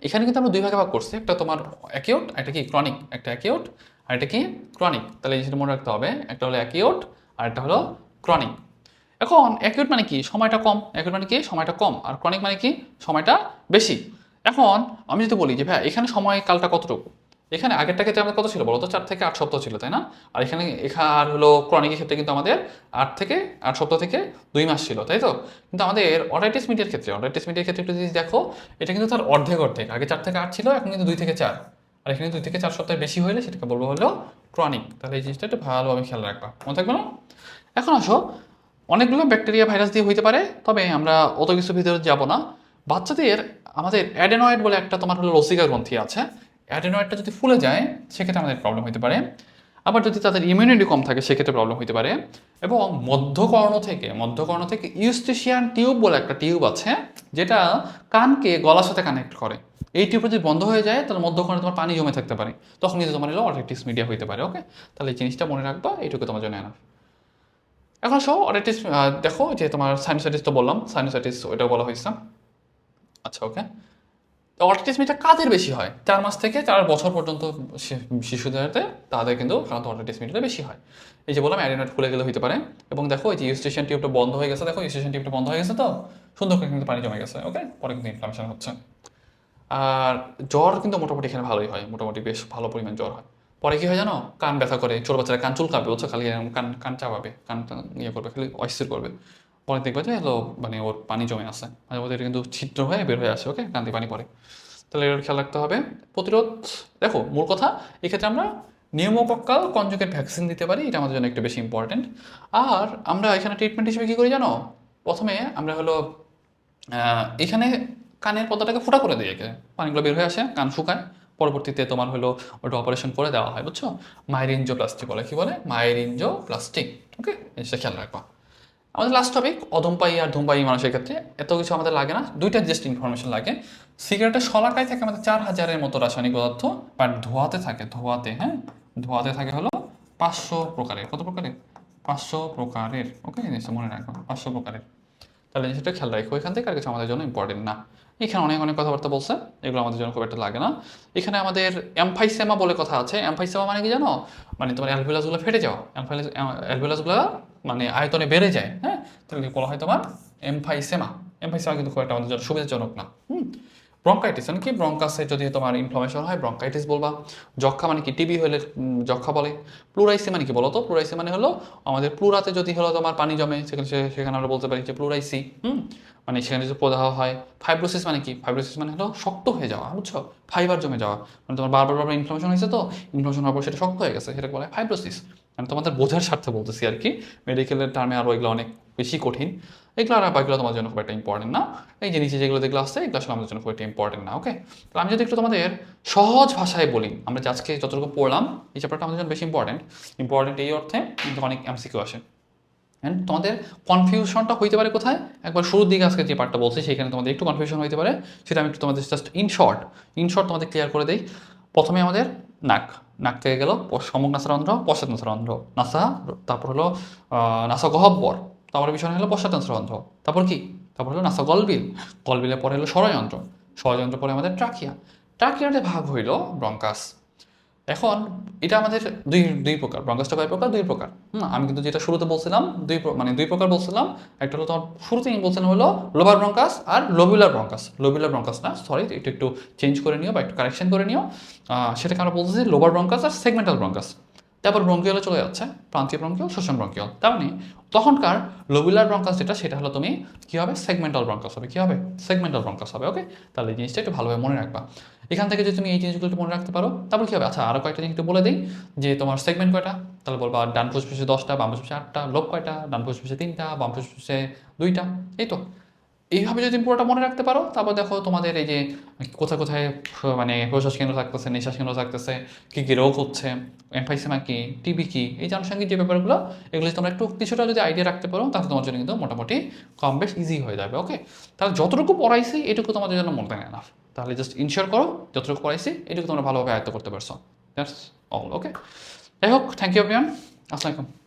এখানে কিন্তু আমরা দুই ভাগে ভাগ করছি, একটা তোমার অ্যাকিউট, একটা কি ক্রনিক। একটা অ্যাকিউট আর একটা কি ক্রনিক। তাহলে এই জিনিসটা মনে রাখতে হবে, একটা হলো অ্যাকিউট আর একটা হলো ক্রনিক। এখন অ্যাকিউট মানে কি? সময়টা কম। অ্যাকিউট মানে কি? সময়টা কম। আর ক্রনিক মানে কি? সময়টা বেশি। এখন আমি যদি বলি যে ভাই এখানে সময়কালটা কতটুকু, এখানে আগেরটা ক্ষেত্রে আমাদের কত ছিল বলো তো? 4 থেকে 8 সপ্তাহ ছিল, তাই না? আর এখানে আর হলো ক্রনিকের ক্ষেত্রে কিন্তু আমাদের 8 থেকে 8 সপ্তাহ থেকে 2 মাস ছিল, তাই তো? কিন্তু আমাদের অটাইটিস মিডিয়ার ক্ষেত্রে একটু যদি দেখো, এটা কিন্তু তার অর্ধেক অর্ধেক। আগে 4 থেকে 8 ছিল, এখন কিন্তু 2 থেকে 4। আর এখানে 2 থেকে 4 সপ্তাহের বেশি হলে সেটাকে বলবো হলো ক্রনিক। তাহলে এই জিনিসটা একটু ভালোভাবে খেয়াল রাখবা, মনে থাকবে না? এখন আসো, অনেকগুলো ব্যাকটেরিয়া ভাইরাস দিয়ে হইতে পারে, তবে আমরা অত কিছু ভিতরে যাব না। বাচ্চাদের আমাদের অ্যাডেনয়েড বলে একটা তোমার হলো লসিকা গ্রন্থি আছে। অ্যাডেনয়েডটা যদি ফুলে যায় সেক্ষেত্রে আমাদের প্রবলেম হতে পারে। আবার যদি তাদের ইমিউনিটি কম থাকে সেক্ষেত্রে প্রবলেম হতে পারে। এবং মধ্যকর্ণ থেকে ইউস্টেশিয়ান টিউব বলে একটা টিউব আছে, যেটা কানকে গলার সাথে কানেক্ট করে। এই টিউবটা যদি বন্ধ হয়ে যায় তাহলে মধ্যকর্ণে তোমার পানি জমে থাকতে পারে, তখন কিন্তু তোমার হলো অটাইটিস মিডিয়া হইতে পারে। ওকে, তাহলে এই জিনিসটা মনে রাখবা, এইটুকু তোমার জন্য এনাফ। এখন আসো অটাইটিস, দেখো যে তোমার সাইনোসাইটিস তো বললাম, সাইনোসাইটিস ওইটাও বলা হয়েছে। আচ্ছা, ওকে। তো অটিটিস মিটা কাদের বেশি হয়? 4 মাস থেকে 4 বছর পর্যন্ত শিশুদেরতে তাদের কিন্তু সাধারণত অটিটিস মিটাটা বেশি হয়। এই যে বললাম অ্যাডিনয়েড খুলে গেলে হতে পারে। এবং দেখো এই যে ইউস্টেশন টিউবটা বন্ধ হয়ে গেছে, দেখো ইউস্টেশন টিউবটা বন্ধ হয়ে গেছে, তো সুন্দর করে কিন্তু পানি জমে গেছে। ওকে, পরে কিন্তু ইনফ্লামেশন হচ্ছে। আর জ্বর কিন্তু মোটামুটি এখানে ভালোই হয়, মোটামুটি বেশ ভালো পরিমাণ জ্বর হয়। পরে কি হয় জানো? কান ব্যথা করে, ছোট বাচ্চারা কান চুলকাবে, বুঝছো? খালি এরকম কান কান চাপাবে, কান ইয়ে করবে, খালি অস্থির করবে। পরে দেখবে যে হলো মানে ওর পানি জমে আসে, মাঝে মধ্যে এটা কিন্তু ছিদ্র হয়ে বের হয়ে আসে। ওকে, কান দিয়ে পানি পড়ে। তাহলে এর খেয়াল রাখতে হবে। প্রতিরোধ, দেখো মূল কথা এক্ষেত্রে আমরা নিউমোকক্কাল কনজুগেট ভ্যাকসিন দিতে পারি, এটা আমাদের জন্য একটু বেশি ইম্পর্টেন্ট। আর আমরা এখানে ট্রিটমেন্ট হিসেবে কী করি জানো? প্রথমে আমরা হলো এখানে কানের পর্দাটাকে ফোঁটা করে দিই, একে পানিগুলো বের হয়ে আসে, কান শুকায়। পরবর্তীতে তোমার হলো ওটা অপারেশন করে দেওয়া হয়, বুঝছো? মাইরিনজোপ্লাস্টি বলে। কি বলে? মাইরিনজোপ্লাস্টি। ওকে, এটা খেয়াল রাখবা। আমাদের লাস্ট টপিক অধূমপায়ী আর ধূমপায়ী মানুষের ক্ষেত্রে এত কিছু আমাদের লাগে না, দুইটা জাস্ট ইনফরমেশন লাগে। সিগারেটের শলাকায় থাকে আমাদের 4000-এর মতো রাসায়নিক পদার্থ, বাট ধোঁয়াতে থাকে, হ্যাঁ, ধোঁয়াতে থাকে হলো 500 প্রকারের। কত প্রকারের? 500 প্রকারের। ওকে, জিনিসটা মনে রাখবো, 500 প্রকারের। তাহলে জিনিসটা খেয়াল রাখো, এখান থেকে আর কিছু আমাদের জন্য ইম্পর্টেন্ট না। এখানে অনেক অনেক কথাবার্তা বলছে, এগুলো আমাদের জন্য খুব একটা লাগে না। এখানে আমাদের এমফাইসেমা বলে কথা আছে। এমফাইসেমা মানে কি জানো? মানে তোমার অ্যালভিওলাসগুলো ফেটে যাওয়া, অ্যালভিওলাসগুলো মানে আয়তনে বেড়ে যায়। হ্যাঁ, তাহলে বলা হয় তোমার এমফাইসেমা। এমফাইসেমা কিন্তু খুব একটা আমাদের জন্য সুবিধাজনক না। ব্রঙ্কাইটিস মানে কি? ব্রঙ্কাসে যদি তোমার ইনফ্লামেশন হয় ব্রঙ্কাইটিস বলবা। যক্ষা মানে কি? টিবি হলে যক্ষা বলে। প্লুরাইসি মানে কি বলো তো? প্লুরাইসি মানে হলো আমাদের প্লুরাতে যদি হলো তোমার পানি জমে, সেখানে আমরা বলতে পারি যে প্লুরাইসি। মানে সেখানে যদি প্রদাহ হয়। ফাইব্রোসিস মানে কি? ফাইব্রোসিস মানে হলো শক্ত হয়ে যাওয়া, বুঝছো? ফাইবার জমে যাওয়া, মানে তোমার বারবার বারবার ইনফ্লামেশন হয়েছে, তো ইনফ্লামেশন হওয়ার পর সেটা শক্ত হয়ে গেছে, সেটাকে বলে ফাইব্রোসিস। মানে তোমাদের বোঝার স্বার্থে বলতেছি আর কি, মেডিকেলের টার্মে আরও এগুলো অনেক বেশি কঠিন। এগুলো আর বাকিগুলো তোমার জন্য খুব একটা ইম্পর্টেন্ট না। এই যে নিচে যেগুলো আসছে এগুলো আসলে আমাদের জন্য খুব একটা ইম্পর্টেন্ট না। ওকে, তাহলে আমি যদি একটু তোমাদের সহজ ভাষায় বলি, আমরা যে আজকে যতটুকু পড়লাম এই চ্যাপ্টারটা আমাদের জন্য বেশি ইম্পর্টেন্ট এই অর্থে কিন্তু অনেক এমসিকিউ আসে। অ্যান্ড তোমাদের কনফিউশনটা হইতে পারে কোথায়? একবার শুরুর দিকে আজকে যে পার্টটা বলছি সেখানে তোমাদের একটু কনফিউশন হইতে পারে, সেটা আমি একটু তোমাদের জাস্ট ইন শর্ট তোমাদের ক্লিয়ার করে দিই। প্রথমে আমাদের নাক থেকে গেল সম্মুখ নাসারন্ধ্র, পশ্চাৎ নাসারন্ধ্র, নাসা, তারপর হলো নাসা গহ্বর, তারপরে বিষয় হলো পশ্চাৎ নাসারন্ধ্র, তারপর হলো নাসা গলবিলের পরে হলো ষড়যন্ত্র পরে আমাদের ট্রাকিয়াতে ভাগ হইল ব্রঙ্কাস। এখন এটা আমাদের দুই দুই প্রকার, ব্রঙ্কাসটা কয় প্রকার? দুই প্রকার। আমি কিন্তু যেটা শুরুতে বলছিলাম মানে দুই প্রকার বলছিলাম। একটা হলো তোমার শুরুতে আমি বলছিলাম হলো লোবার ব্রঙ্কাস আর লোবুলার ব্রঙ্কাস। লোবুলার ব্রঙ্কাস না, সরি, একটু একটু চেঞ্জ করে নিও বা একটু কারেকশন করে নিও। সেটাকে আমরা বলতেছি লোবার ব্রঙ্কাস আর সেগমেন্টাল ব্রঙ্কাস। তারপর ব্রঙ্কিওলে চলে যাচ্ছে, প্রান্তীয় ব্রঙ্কিওল, শোষণ ব্রঙ্কিওল। তার মানে তখনকার লোবুলার ব্রঙ্কাস যেটা, সেটা হলো তুমি কী হবে? সেগমেন্টাল ব্রঙ্কাস হবে। কী হবে? সেগমেন্টাল ব্রঙ্কাস হবে। ওকে, তাহলে এই জিনিসটা একটু ভালোভাবে মনে রাখবা। এখান থেকে যদি তুমি এই জিনিসগুলো একটু মনে রাখতে পারো, তারপর কী হবে? আচ্ছা, আরও কয়েকটা জিনিস একটু বলে দিই যে তোমার সেগমেন্ট কয়টা, তাহলে বলবা ডান ফুসফুসে 10টা, বাম ফুসফুসে 8টা, লোব কয়টা, ডান ফুসফুসে 3টা, বাম ফুসফুসে 2টা। এই তো, এইভাবে যদি তুমি পুরোটা মনে রাখতে পারো, তারপর দেখো তোমাদের এই যে কোথায় কোথায় মানে প্রশ্বাস কেন্দ্র থাকতেছে, নিঃশ্বাস কেন্দ্র থাকতেছে, কী কী রোগ হচ্ছে, এমফাইসেমা কি, টিবি কি, এই যে আনুষঙ্গিক যে ব্যাপারগুলো, এগুলো যদি তোমরা একটু কিছুটা যদি আইডিয়া রাখতে পারো, তাহলে তোমার জন্য কিন্তু মোটামুটি কম বেশ ইজি হয়ে যাবে। ওকে, তাহলে যতটুকু পড়াইছি এটুকু তোমাদের জন্য মোর দ্যান এনাফ। তাহলে জাস্ট ইনশিওর করো যতটুকু পড়াইছি এটুকু তোমরা ভালোভাবে আয়ত্ত করতে পারছো। That's all. ওকে, যাই হোক, থ্যাংক ইউ এভরিওয়ান। আসসালামু আলাইকুম।